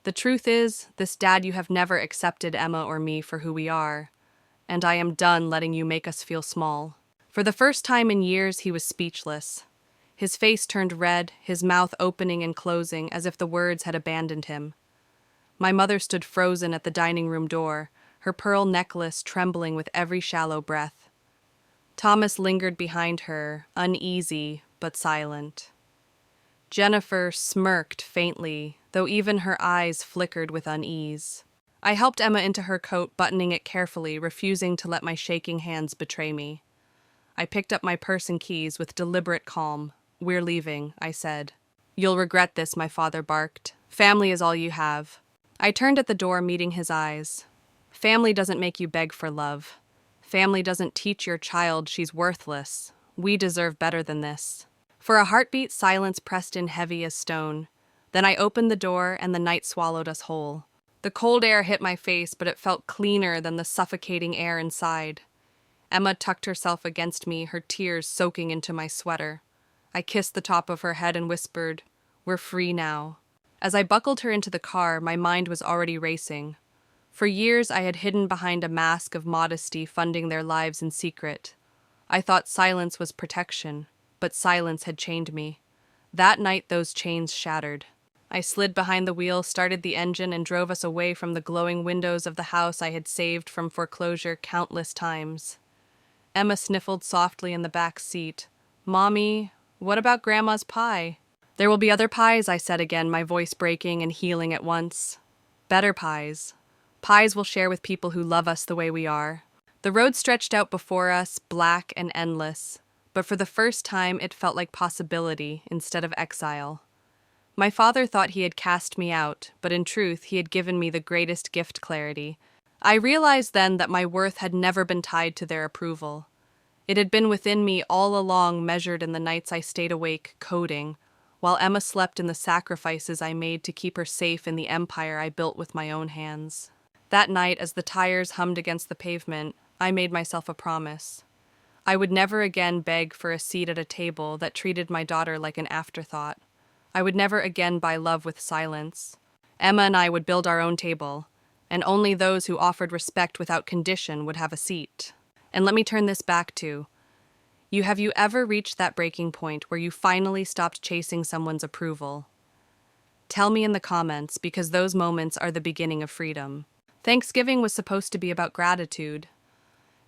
The truth is, this dad you have never accepted Emma or me for who we are, and I am done letting you make us feel small. For the first time in years, he was speechless. His face turned red, his mouth opening and closing as if the words had abandoned him. My mother stood frozen at the dining room door, her pearl necklace trembling with every shallow breath. Thomas lingered behind her, uneasy but silent. Jennifer smirked faintly, though even her eyes flickered with unease. I helped Emma into her coat, buttoning it carefully, refusing to let my shaking hands betray me. I picked up my purse and keys with deliberate calm. "We're leaving," I said. "You'll regret this," my father barked. "Family is all you have." I turned at the door, meeting his eyes. Family doesn't make you beg for love. Family doesn't teach your child she's worthless. We deserve better than this. For a heartbeat, silence pressed in heavy as stone. Then I opened the door, and the night swallowed us whole. The cold air hit my face, but it felt cleaner than the suffocating air inside. Emma tucked herself against me, her tears soaking into my sweater. I kissed the top of her head and whispered, "We're free now." As I buckled her into the car, my mind was already racing. For years, I had hidden behind a mask of modesty, funding their lives in secret. I thought silence was protection, but silence had chained me. That night, those chains shattered. I slid behind the wheel, started the engine, and drove us away from the glowing windows of the house I had saved from foreclosure countless times. Emma sniffled softly in the back seat. "Mommy, what about Grandma's pie?" "There will be other pies," I said again, my voice breaking and healing at once. "Better pies. Pies we'll share with people who love us the way we are." The road stretched out before us, black and endless, but for the first time it felt like possibility instead of exile. My father thought he had cast me out, but in truth he had given me the greatest gift: clarity. I realized then that my worth had never been tied to their approval. It had been within me all along, measured in the nights I stayed awake, coding, while Emma slept in the sacrifices I made to keep her safe in the empire I built with my own hands. That night, as the tires hummed against the pavement, I made myself a promise. I would never again beg for a seat at a table that treated my daughter like an afterthought. I would never again buy love with silence. Emma and I would build our own table, and only those who offered respect without condition would have a seat. And let me turn this back to, have you ever reached that breaking point where you finally stopped chasing someone's approval? Tell me in the comments, because those moments are the beginning of freedom. Thanksgiving was supposed to be about gratitude.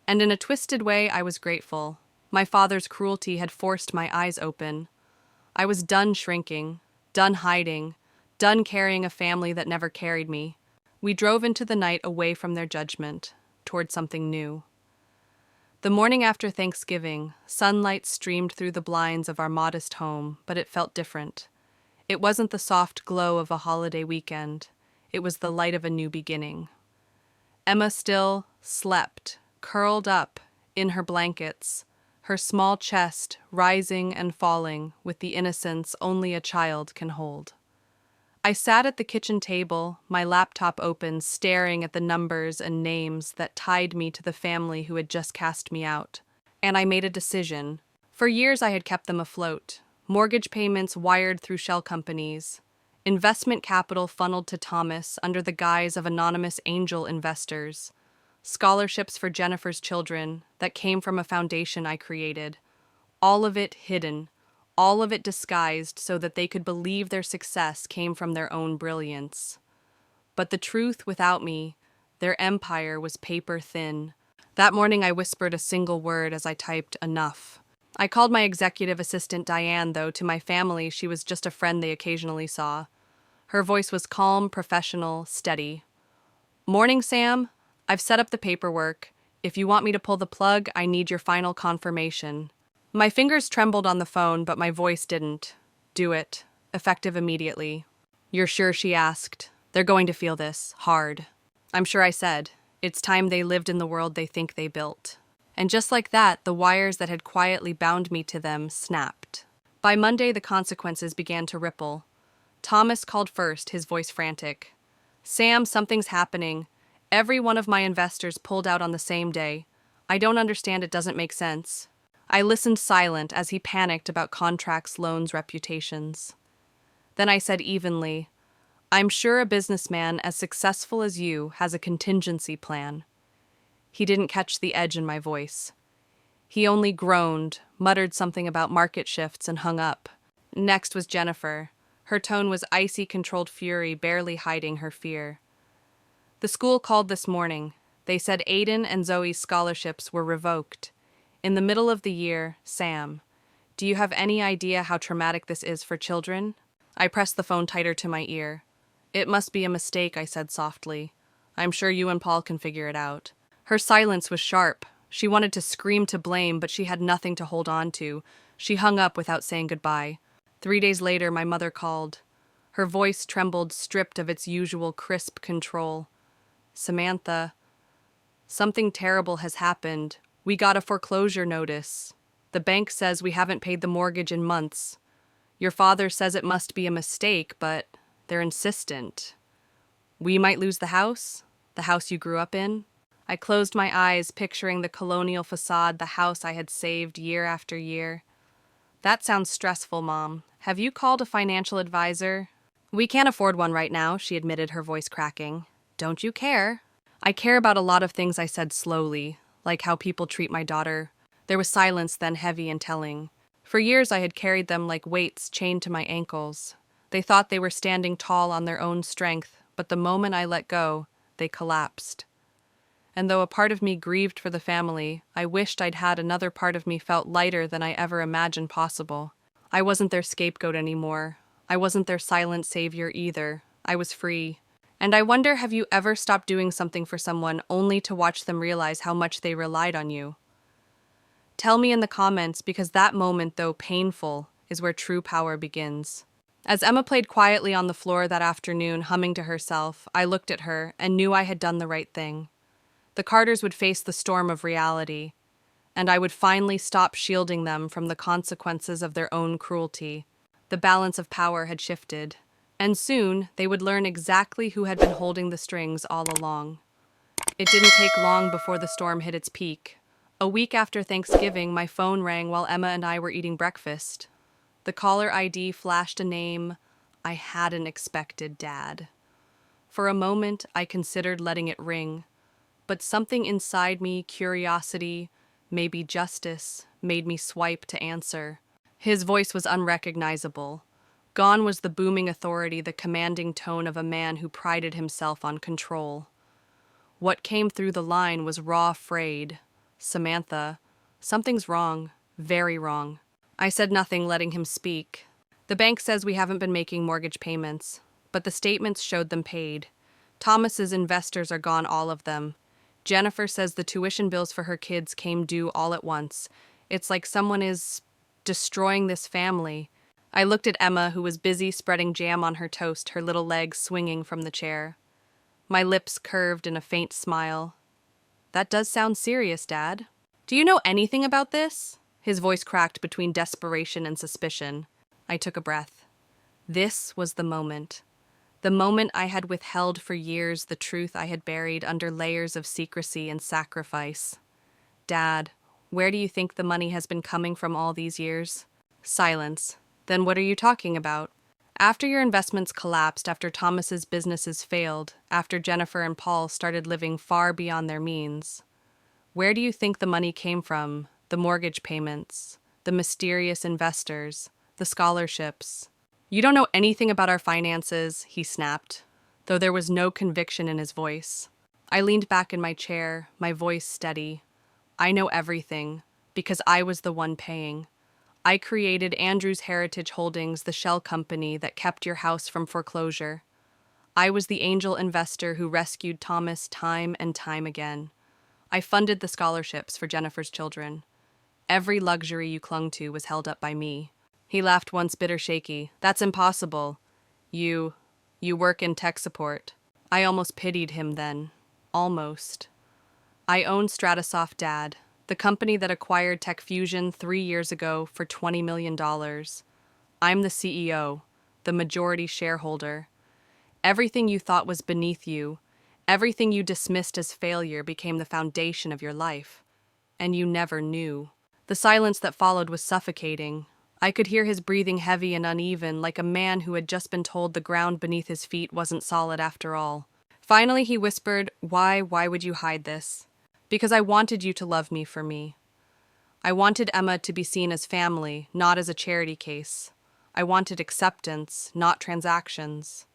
And in a twisted way, I was grateful. My father's cruelty had forced my eyes open. I was done shrinking, done hiding, done carrying a family that never carried me. We drove into the night away from their judgment, toward something new. The morning after Thanksgiving, sunlight streamed through the blinds of our modest home, but it felt different. It wasn't the soft glow of a holiday weekend. It was the light of a new beginning. Emma still slept, curled up in her blankets, her small chest rising and falling with the innocence only a child can hold. I sat at the kitchen table, my laptop open, staring at the numbers and names that tied me to the family who had just cast me out. And I made a decision. For years I had kept them afloat. Mortgage payments wired through shell companies. Investment capital funneled to Thomas under the guise of anonymous angel investors. Scholarships for Jennifer's children that came from a foundation I created. All of it hidden. All of it disguised so that they could believe their success came from their own brilliance. But the truth without me, their empire was paper thin. That morning I whispered a single word as I typed "enough." I called my executive assistant Diane, though to my family she was just a friend they occasionally saw. Her voice was calm, professional, steady. "Morning, Sam. I've set up the paperwork. If you want me to pull the plug, I need your final confirmation." My fingers trembled on the phone, but my voice didn't. "Do it. Effective immediately." "You're sure?" she asked. "They're going to feel this. Hard." "I'm sure," I said. It's time they lived in the world they think they built. And just like that, the wires that had quietly bound me to them snapped. By Monday, the consequences began to ripple. Thomas called first, his voice frantic. "Sam, something's happening. Every one of my investors pulled out on the same day. I don't understand, it doesn't make sense." I listened silent as he panicked about contracts, loans, reputations. Then I said evenly, I'm sure a businessman as successful as you has a contingency plan. He didn't catch the edge in my voice. He only groaned, muttered something about market shifts, and hung up. Next was Jennifer. Her tone was icy, controlled fury, barely hiding her fear. The school called this morning. They said Aiden and Zoe's scholarships were revoked. In the middle of the year, Sam, do you have any idea how traumatic this is for children? I pressed the phone tighter to my ear. It must be a mistake, I said softly. I'm sure you and Paul can figure it out. Her silence was sharp. She wanted to scream to blame, but she had nothing to hold on to. She hung up without saying goodbye. 3 days later, my mother called. Her voice trembled, stripped of its usual crisp control. Samantha, something terrible has happened. We got a foreclosure notice. The bank says we haven't paid the mortgage in months. Your father says it must be a mistake, but they're insistent. We might lose the house you grew up in. I closed my eyes, picturing the colonial facade, the house I had saved year after year. That sounds stressful, Mom. Have you called a financial advisor? We can't afford one right now, she admitted, her voice cracking. Don't you care? I care about a lot of things, I said slowly, like how people treat my daughter. There was silence, then heavy and telling. For years I had carried them like weights chained to my ankles. They thought they were standing tall on their own strength, but the moment I let go, they collapsed. And though a part of me grieved for the family, I wished I'd had another part of me felt lighter than I ever imagined possible. I wasn't their scapegoat anymore. I wasn't their silent savior either. I was free. And I wonder, have you ever stopped doing something for someone only to watch them realize how much they relied on you? Tell me in the comments, because that moment, though painful, is where true power begins. As Emma played quietly on the floor that afternoon, humming to herself, I looked at her and knew I had done the right thing. The Carters would face the storm of reality, and I would finally stop shielding them from the consequences of their own cruelty. The balance of power had shifted, and soon they would learn exactly who had been holding the strings all along. It didn't take long before the storm hit its peak. A week after Thanksgiving, my phone rang while Emma and I were eating breakfast. The caller ID flashed a name I hadn't expected: Dad. For a moment, I considered letting it ring, but something inside me, curiosity, maybe justice, made me swipe to answer. His voice was unrecognizable. Gone was the booming authority, the commanding tone of a man who prided himself on control. What came through the line was raw, frayed. Samantha, something's wrong, very wrong. I said nothing, letting him speak. The bank says we haven't been making mortgage payments, but the statements showed them paid. Thomas's investors are gone, all of them. Jennifer says the tuition bills for her kids came due all at once. It's like someone is destroying this family. I looked at Emma, who was busy spreading jam on her toast, her little legs swinging from the chair. My lips curved in a faint smile. That does sound serious, Dad. Do you know anything about this? His voice cracked between desperation and suspicion. I took a breath. This was the moment. The moment I had withheld for years, the truth I had buried under layers of secrecy and sacrifice. Dad, where do you think the money has been coming from all these years? Silence. Then what are you talking about? After your investments collapsed, after Thomas's businesses failed, after Jennifer and Paul started living far beyond their means, where do you think the money came from? The mortgage payments, the mysterious investors, the scholarships. You don't know anything about our finances, he snapped, though there was no conviction in his voice. I leaned back in my chair, my voice steady. I know everything, because I was the one paying. I created Andrew's Heritage Holdings, the shell company that kept your house from foreclosure. I was the angel investor who rescued Thomas time and time again. I funded the scholarships for Jennifer's children. Every luxury you clung to was held up by me. He laughed once, bitter, shaky. That's impossible. You work in tech support. I almost pitied him then. Almost. I own Stratasoft, Dad, the company that acquired Tech Fusion 3 years ago for $20 million. I'm the CEO, the majority shareholder. Everything you thought was beneath you, everything you dismissed as failure became the foundation of your life. And you never knew. The silence that followed was suffocating. I could hear his breathing heavy and uneven, like a man who had just been told the ground beneath his feet wasn't solid after all. Finally, he whispered, Why would you hide this? Because I wanted you to love me for me. I wanted Emma to be seen as family, not as a charity case. I wanted acceptance, not transactions.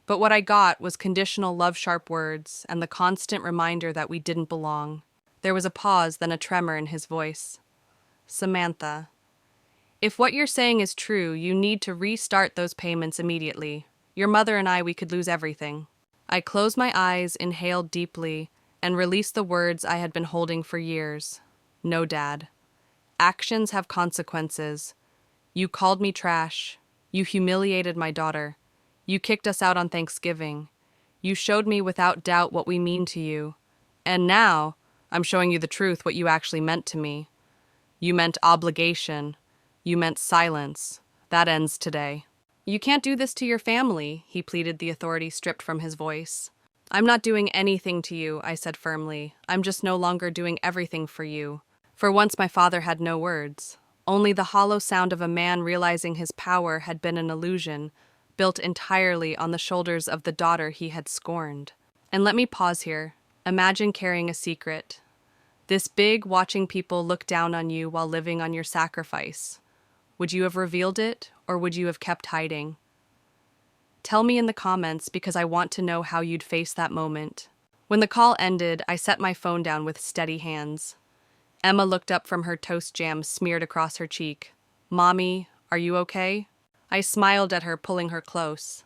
But what I got was conditional love-sharp words and the constant reminder that we didn't belong. There was a pause, then a tremor in his voice. Samantha, if what you're saying is true, you need to restart those payments immediately. Your mother and I, we could lose everything. I closed my eyes, inhaled deeply, and released the words I had been holding for years. No, Dad. Actions have consequences. You called me trash. You humiliated my daughter. You kicked us out on Thanksgiving. You showed me without doubt what we mean to you. And now, I'm showing you the truth, what you actually meant to me. You meant obligation. You meant silence. That ends today. You can't do this to your family, he pleaded, the authority stripped from his voice. I'm not doing anything to you, I said firmly. I'm just no longer doing everything for you. For once my father had no words. Only the hollow sound of a man realizing his power had been an illusion, built entirely on the shoulders of the daughter he had scorned. And let me pause here. Imagine carrying a secret. This big, watching people look down on you while living on your sacrifice. Would you have revealed it, or would you have kept hiding? Tell me in the comments, because I want to know how you'd face that moment. When the call ended, I set my phone down with steady hands. Emma looked up from her toast jam smeared across her cheek. Mommy, are you okay? I smiled at her, pulling her close.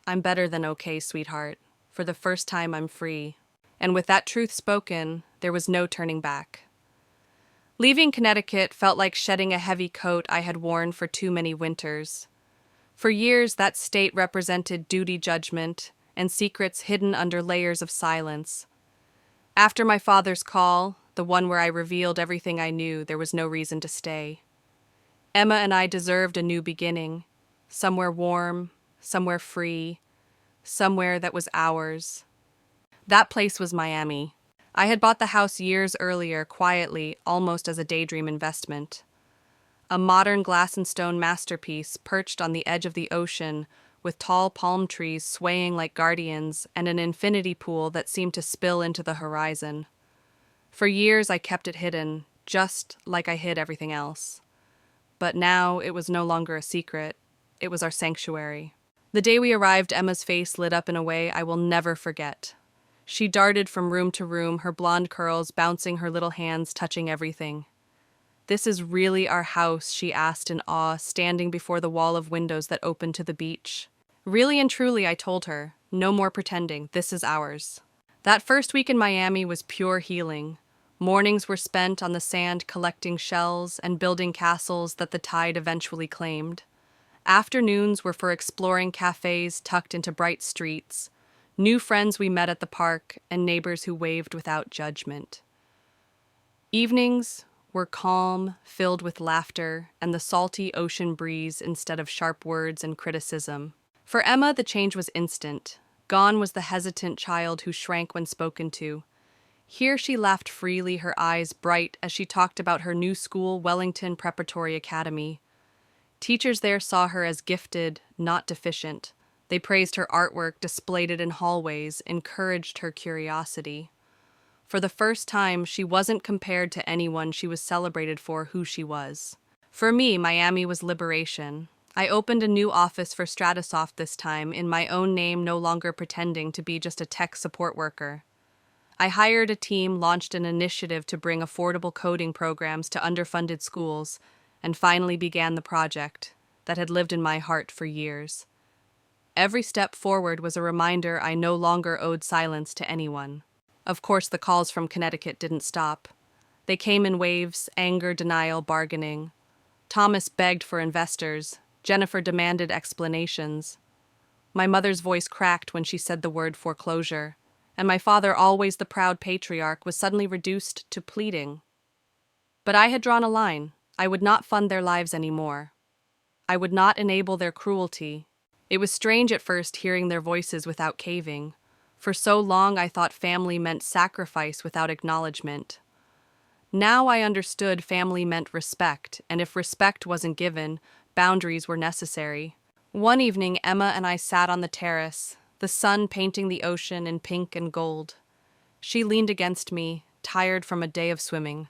I'm better than okay, sweetheart. For the first time, I'm free. And with that truth spoken, there was no turning back. Leaving Connecticut felt like shedding a heavy coat I had worn for too many winters. For years, that state represented duty judgment and secrets hidden under layers of silence. After my father's call, the one where I revealed everything I knew, there was no reason to stay. Emma and I deserved a new beginning, somewhere warm, somewhere free, somewhere that was ours. That place was Miami. I had bought the house years earlier, quietly, almost as a daydream investment. A modern glass and stone masterpiece perched on the edge of the ocean, with tall palm trees swaying like guardians and an infinity pool that seemed to spill into the horizon. For years I kept it hidden, just like I hid everything else. But now it was no longer a secret. It was our sanctuary. The day we arrived, Emma's face lit up in a way I will never forget. She darted from room to room, her blonde curls bouncing, her little hands touching everything. This is really our house, she asked in awe, standing before the wall of windows that opened to the beach. Really and truly, I told her. No more pretending. This is ours. That first week in Miami was pure healing. Mornings were spent on the sand collecting shells and building castles that the tide eventually claimed. Afternoons were for exploring cafes tucked into bright streets, new friends we met at the park, and neighbors who waved without judgment. Evenings were calm, filled with laughter and the salty ocean breeze instead of sharp words and criticism. For Emma, the change was instant. Gone was the hesitant child who shrank when spoken to. Here she laughed freely, her eyes bright as she talked about her new school, Wellington Preparatory Academy. Teachers there saw her as gifted, not deficient. They praised her artwork, displayed it in hallways, encouraged her curiosity. For the first time, she wasn't compared to anyone, she was celebrated for who she was. For me, Miami was liberation. I opened a new office for Stratasoft this time, in my own name, no longer pretending to be just a tech support worker. I hired a team, launched an initiative to bring affordable coding programs to underfunded schools, and finally began the project that had lived in my heart for years. Every step forward was a reminder I no longer owed silence to anyone. Of course, the calls from Connecticut didn't stop. They came in waves: anger, denial, bargaining. Thomas begged for investors. Jennifer demanded explanations. My mother's voice cracked when she said the word foreclosure, and my father, always the proud patriarch, was suddenly reduced to pleading. But I had drawn a line. I would not fund their lives anymore. I would not enable their cruelty. It was strange at first hearing their voices without caving. For so long I thought family meant sacrifice without acknowledgement. Now I understood family meant respect, and if respect wasn't given, boundaries were necessary. One evening, Emma and I sat on the terrace, the sun painting the ocean in pink and gold. She leaned against me, tired from a day of swimming.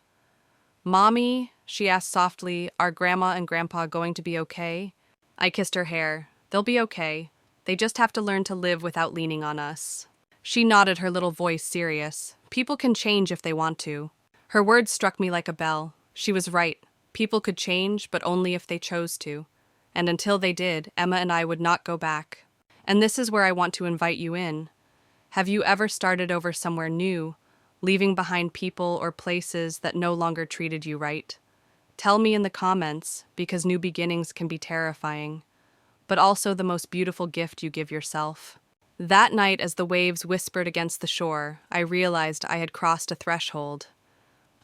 "Mommy," she asked softly, "are Grandma and Grandpa going to be okay?" I kissed her hair. "They'll be okay. They just have to learn to live without leaning on us." She nodded, her little voice serious. "People can change if they want to." Her words struck me like a bell. She was right. People could change, but only if they chose to. And until they did, Emma and I would not go back. And this is where I want to invite you in. Have you ever started over somewhere new, leaving behind people or places that no longer treated you right? Tell me in the comments, because new beginnings can be terrifying, but also the most beautiful gift you give yourself. That night, as the waves whispered against the shore, I realized I had crossed a threshold.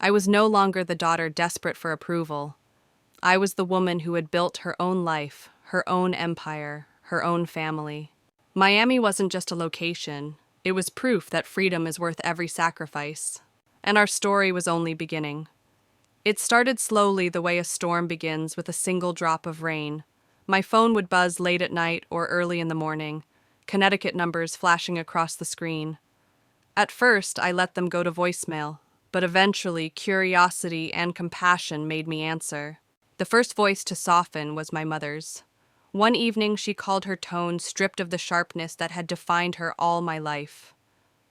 I was no longer the daughter desperate for approval. I was the woman who had built her own life, her own empire, her own family. Miami wasn't just a location. It was proof that freedom is worth every sacrifice. And our story was only beginning. It started slowly, the way a storm begins with a single drop of rain. My phone would buzz late at night or early in the morning, Connecticut numbers flashing across the screen. At first, I let them go to voicemail, but eventually curiosity and compassion made me answer. The first voice to soften was my mother's. One evening, she called, her tone stripped of the sharpness that had defined her all my life.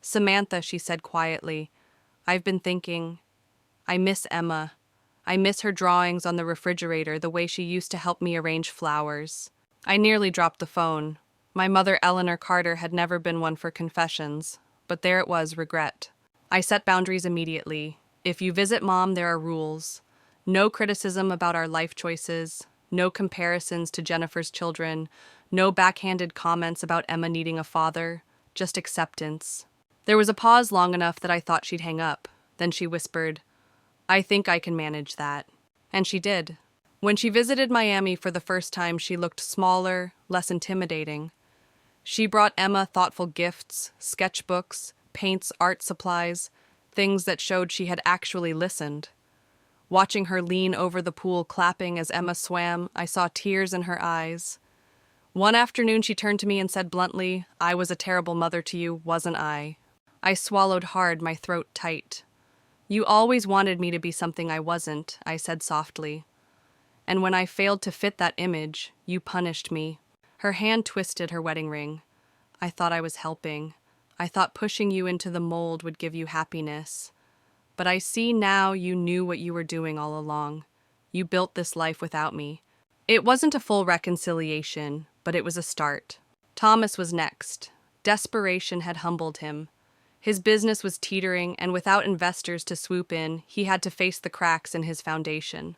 "Samantha," she said quietly, "I've been thinking. I miss Emma. I miss her drawings on the refrigerator, the way she used to help me arrange flowers." I nearly dropped the phone. My mother, Eleanor Carter, had never been one for confessions, but there it was, regret. I set boundaries immediately. If you visit Mom, there are rules. No criticism about our life choices, no comparisons to Jennifer's children, no backhanded comments about Emma needing a father, just acceptance. There was a pause long enough that I thought she'd hang up. Then she whispered, "I think I can manage that." And she did. When she visited Miami for the first time, she looked smaller, less intimidating. She brought Emma thoughtful gifts, sketchbooks, paints, art supplies, things that showed she had actually listened. Watching her lean over the pool clapping as Emma swam, I saw tears in her eyes. One afternoon she turned to me and said bluntly, "I was a terrible mother to you, wasn't I?" I swallowed hard, my throat tight. "You always wanted me to be something I wasn't," I said softly. "And when I failed to fit that image, you punished me." Her hand twisted, her wedding ring. "I thought I was helping. I thought pushing you into the mold would give you happiness. But I see now you knew what you were doing all along. You built this life without me." It wasn't a full reconciliation, but it was a start. Thomas was next. Desperation had humbled him. His business was teetering, and without investors to swoop in, he had to face the cracks in his foundation.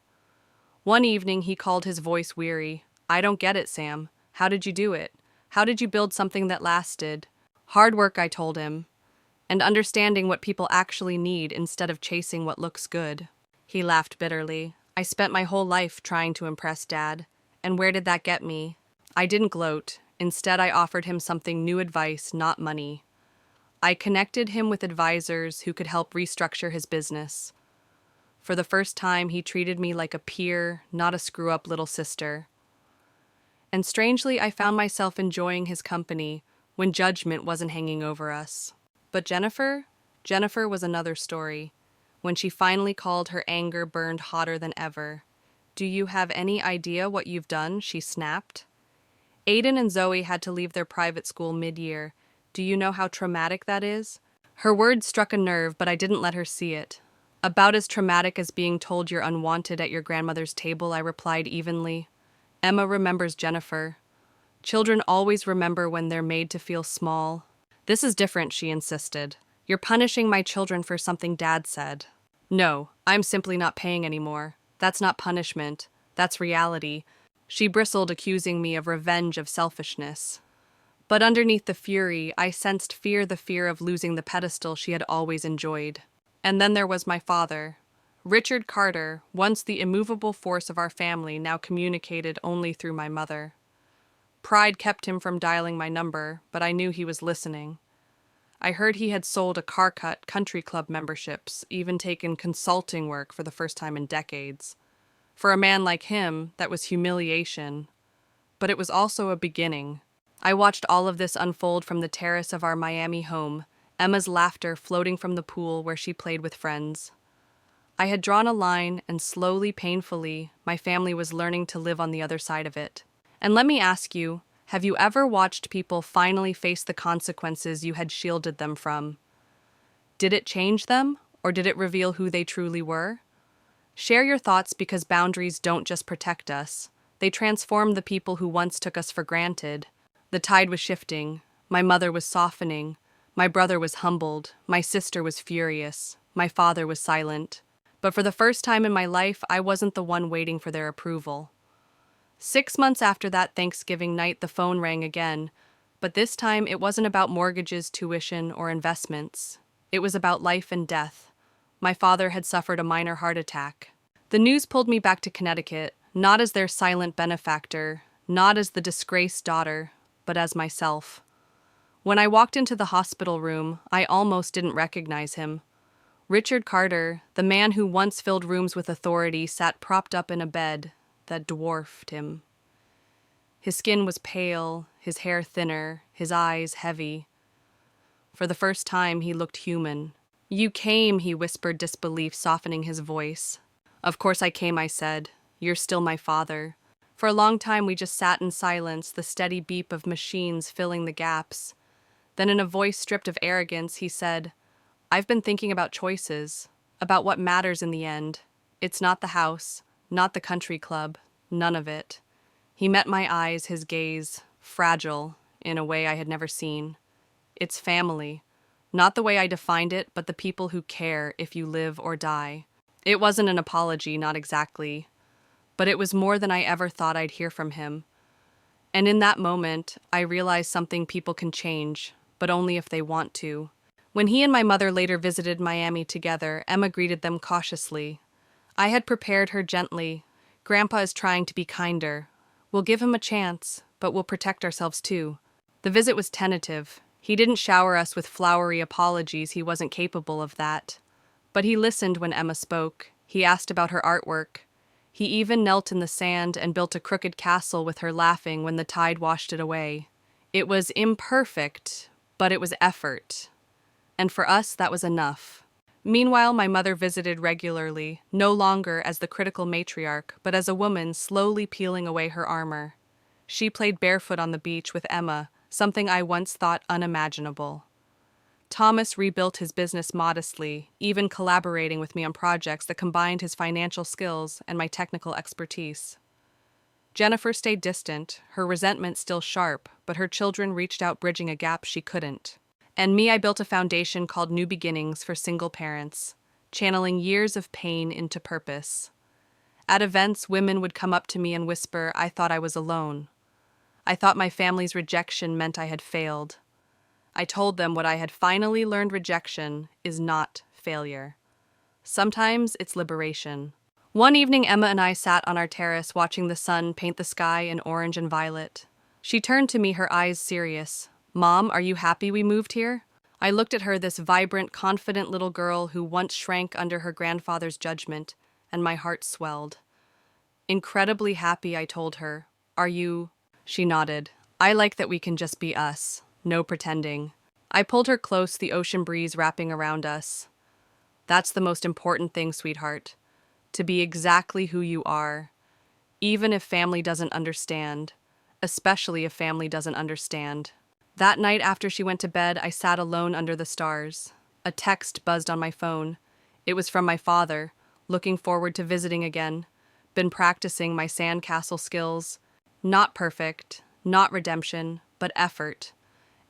One evening, he called, his voice weary. "I don't get it, Sam. How did you do it? How did you build something that lasted?" "Hard work," I told him, "and understanding what people actually need instead of chasing what looks good." He laughed bitterly. "I spent my whole life trying to impress Dad. And where did that get me?" I didn't gloat. Instead, I offered him something: new advice, not money. I connected him with advisors who could help restructure his business. For the first time, he treated me like a peer, not a screw-up little sister. And strangely, I found myself enjoying his company when judgment wasn't hanging over us. But Jennifer was another story. When she finally called, her anger burned hotter than ever. "Do you have any idea what you've done?" she snapped. "Aiden and Zoe had to leave their private school mid-year. Do you know how traumatic that is?" Her words struck a nerve, but I didn't let her see it. "About as traumatic as being told you're unwanted at your grandmother's table," I replied evenly. "Emma remembers Jennifer. Children always remember when they're made to feel small." "This is different," she insisted. "You're punishing my children for something Dad said." "No, I'm simply not paying anymore. That's not punishment. That's reality." She bristled, accusing me of revenge, of selfishness. But underneath the fury, I sensed fear, the fear of losing the pedestal she had always enjoyed. And then there was my father. Richard Carter, once the immovable force of our family, now communicated only through my mother. Pride kept him from dialing my number, but I knew he was listening. I heard he had sold a car-cut country club memberships, even taken consulting work for the first time in decades. For a man like him, that was humiliation. But it was also a beginning. I watched all of this unfold from the terrace of our Miami home, Emma's laughter floating from the pool where she played with friends. I had drawn a line, and slowly, painfully, my family was learning to live on the other side of it. And let me ask you, have you ever watched people finally face the consequences you had shielded them from? Did it change them, or did it reveal who they truly were? Share your thoughts, because boundaries don't just protect us. They transform the people who once took us for granted. The tide was shifting. My mother was softening. My brother was humbled. My sister was furious. My father was silent. But for the first time in my life, I wasn't the one waiting for their approval. 6 months after that Thanksgiving night, the phone rang again, but this time it wasn't about mortgages, tuition, or investments. It was about life and death. My father had suffered a minor heart attack. The news pulled me back to Connecticut, not as their silent benefactor, not as the disgraced daughter, but as myself. When I walked into the hospital room, I almost didn't recognize him. Richard Carter, the man who once filled rooms with authority, sat propped up in a bed that dwarfed him. His skin was pale, his hair thinner, his eyes heavy. For the first time, he looked human. "You came," he whispered, disbelief softening his voice. "Of course I came," I said. "You're still my father." For a long time, we just sat in silence, the steady beep of machines filling the gaps. Then in a voice stripped of arrogance, he said, "I've been thinking about choices, about what matters in the end. It's not the house, not the country club, none of it." He met my eyes, his gaze, fragile, in a way I had never seen. "It's family. Not the way I defined it, but the people who care if you live or die." It wasn't an apology, not exactly. But it was more than I ever thought I'd hear from him. And in that moment, I realized something: people can change, but only if they want to. When he and my mother later visited Miami together, Emma greeted them cautiously. I had prepared her gently. "Grandpa is trying to be kinder. We'll give him a chance, but we'll protect ourselves too." The visit was tentative. He didn't shower us with flowery apologies, he wasn't capable of that. But he listened when Emma spoke. He asked about her artwork. He even knelt in the sand and built a crooked castle with her, laughing when the tide washed it away. It was imperfect, but it was effort. And for us, that was enough. Meanwhile, my mother visited regularly, no longer as the critical matriarch, but as a woman slowly peeling away her armor. She played barefoot on the beach with Emma, something I once thought unimaginable. Thomas rebuilt his business modestly, even collaborating with me on projects that combined his financial skills and my technical expertise. Jennifer stayed distant, her resentment still sharp, but her children reached out, bridging a gap she couldn't. And me, I built a foundation called New Beginnings for single parents, channeling years of pain into purpose. At events, women would come up to me and whisper, I thought I was alone. I thought my family's rejection meant I had failed. I told them what I had finally learned: rejection is not failure. Sometimes it's liberation. One evening, Emma and I sat on our terrace watching the sun paint the sky in orange and violet. She turned to me, her eyes serious. "Mom, are you happy we moved here?" I looked at her, this vibrant, confident little girl who once shrank under her grandfather's judgment, and my heart swelled. "Incredibly happy," I told her. "Are you?" She nodded. "I like that we can just be us. No pretending." I pulled her close, the ocean breeze wrapping around us. "That's the most important thing, sweetheart. To be exactly who you are. Even if family doesn't understand. Especially if family doesn't understand." That night after she went to bed, I sat alone under the stars. A text buzzed on my phone. It was from my father, looking forward to visiting again. Been practicing my sandcastle skills. Not perfect, not redemption, but effort.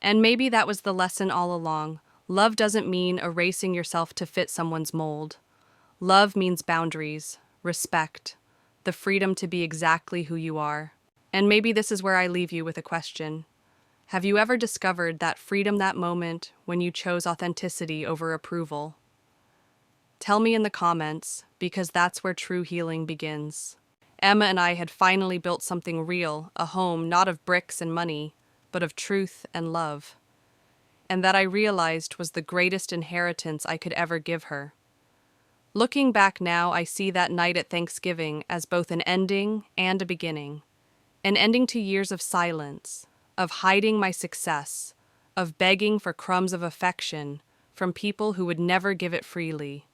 And maybe that was the lesson all along. Love doesn't mean erasing yourself to fit someone's mold. Love means boundaries, respect, the freedom to be exactly who you are. And maybe this is where I leave you with a question. Have you ever discovered that freedom, that moment when you chose authenticity over approval? Tell me in the comments, because that's where true healing begins. Emma and I had finally built something real, a home not of bricks and money, but of truth and love. and that I realized was the greatest inheritance I could ever give her. Looking back now, I see that night at Thanksgiving as both an ending and a beginning. An ending to years of silence, of hiding my success, of begging for crumbs of affection from people who would never give it freely.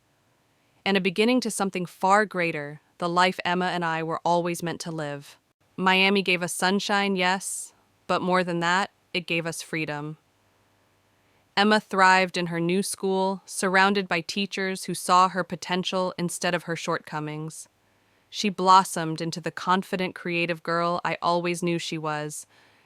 And a beginning to something far greater, the life Emma and I were always meant to live. Miami gave us sunshine, yes, but more than that, it gave us freedom. Emma thrived in her new school, surrounded by teachers who saw her potential instead of her shortcomings. She blossomed into the confident, creative girl I always knew she was,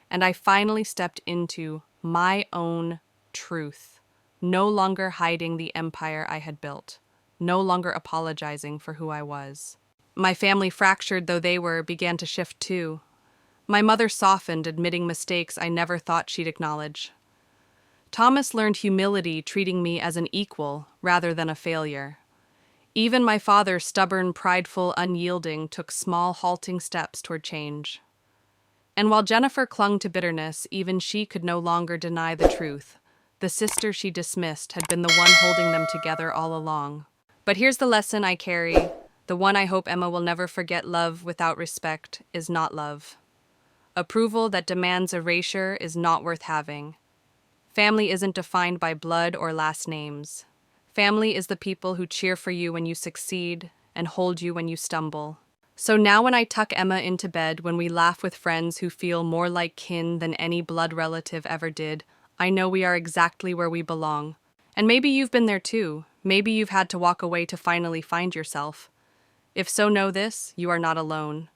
and I finally stepped into my own truth, no longer hiding the empire I had built, no longer apologizing for who I was. My family, fractured though they were, began to shift too. My mother softened, admitting mistakes I never thought she'd acknowledge. Thomas learned humility, treating me as an equal rather than a failure. Even my father, stubborn, prideful, unyielding, took small, halting steps toward change. And while Jennifer clung to bitterness, even she could no longer deny the truth. The sister she dismissed had been the one holding them together all along. But here's the lesson I carry, the one I hope Emma will never forget: love without respect is not love. Approval that demands erasure is not worth having. Family isn't defined by blood or last names. Family is the people who cheer for you when you succeed and hold you when you stumble. So now when I tuck Emma into bed, when we laugh with friends who feel more like kin than any blood relative ever did, I know we are exactly where we belong. And maybe you've been there too. Maybe you've had to walk away to finally find yourself. If so, know this: you are not alone.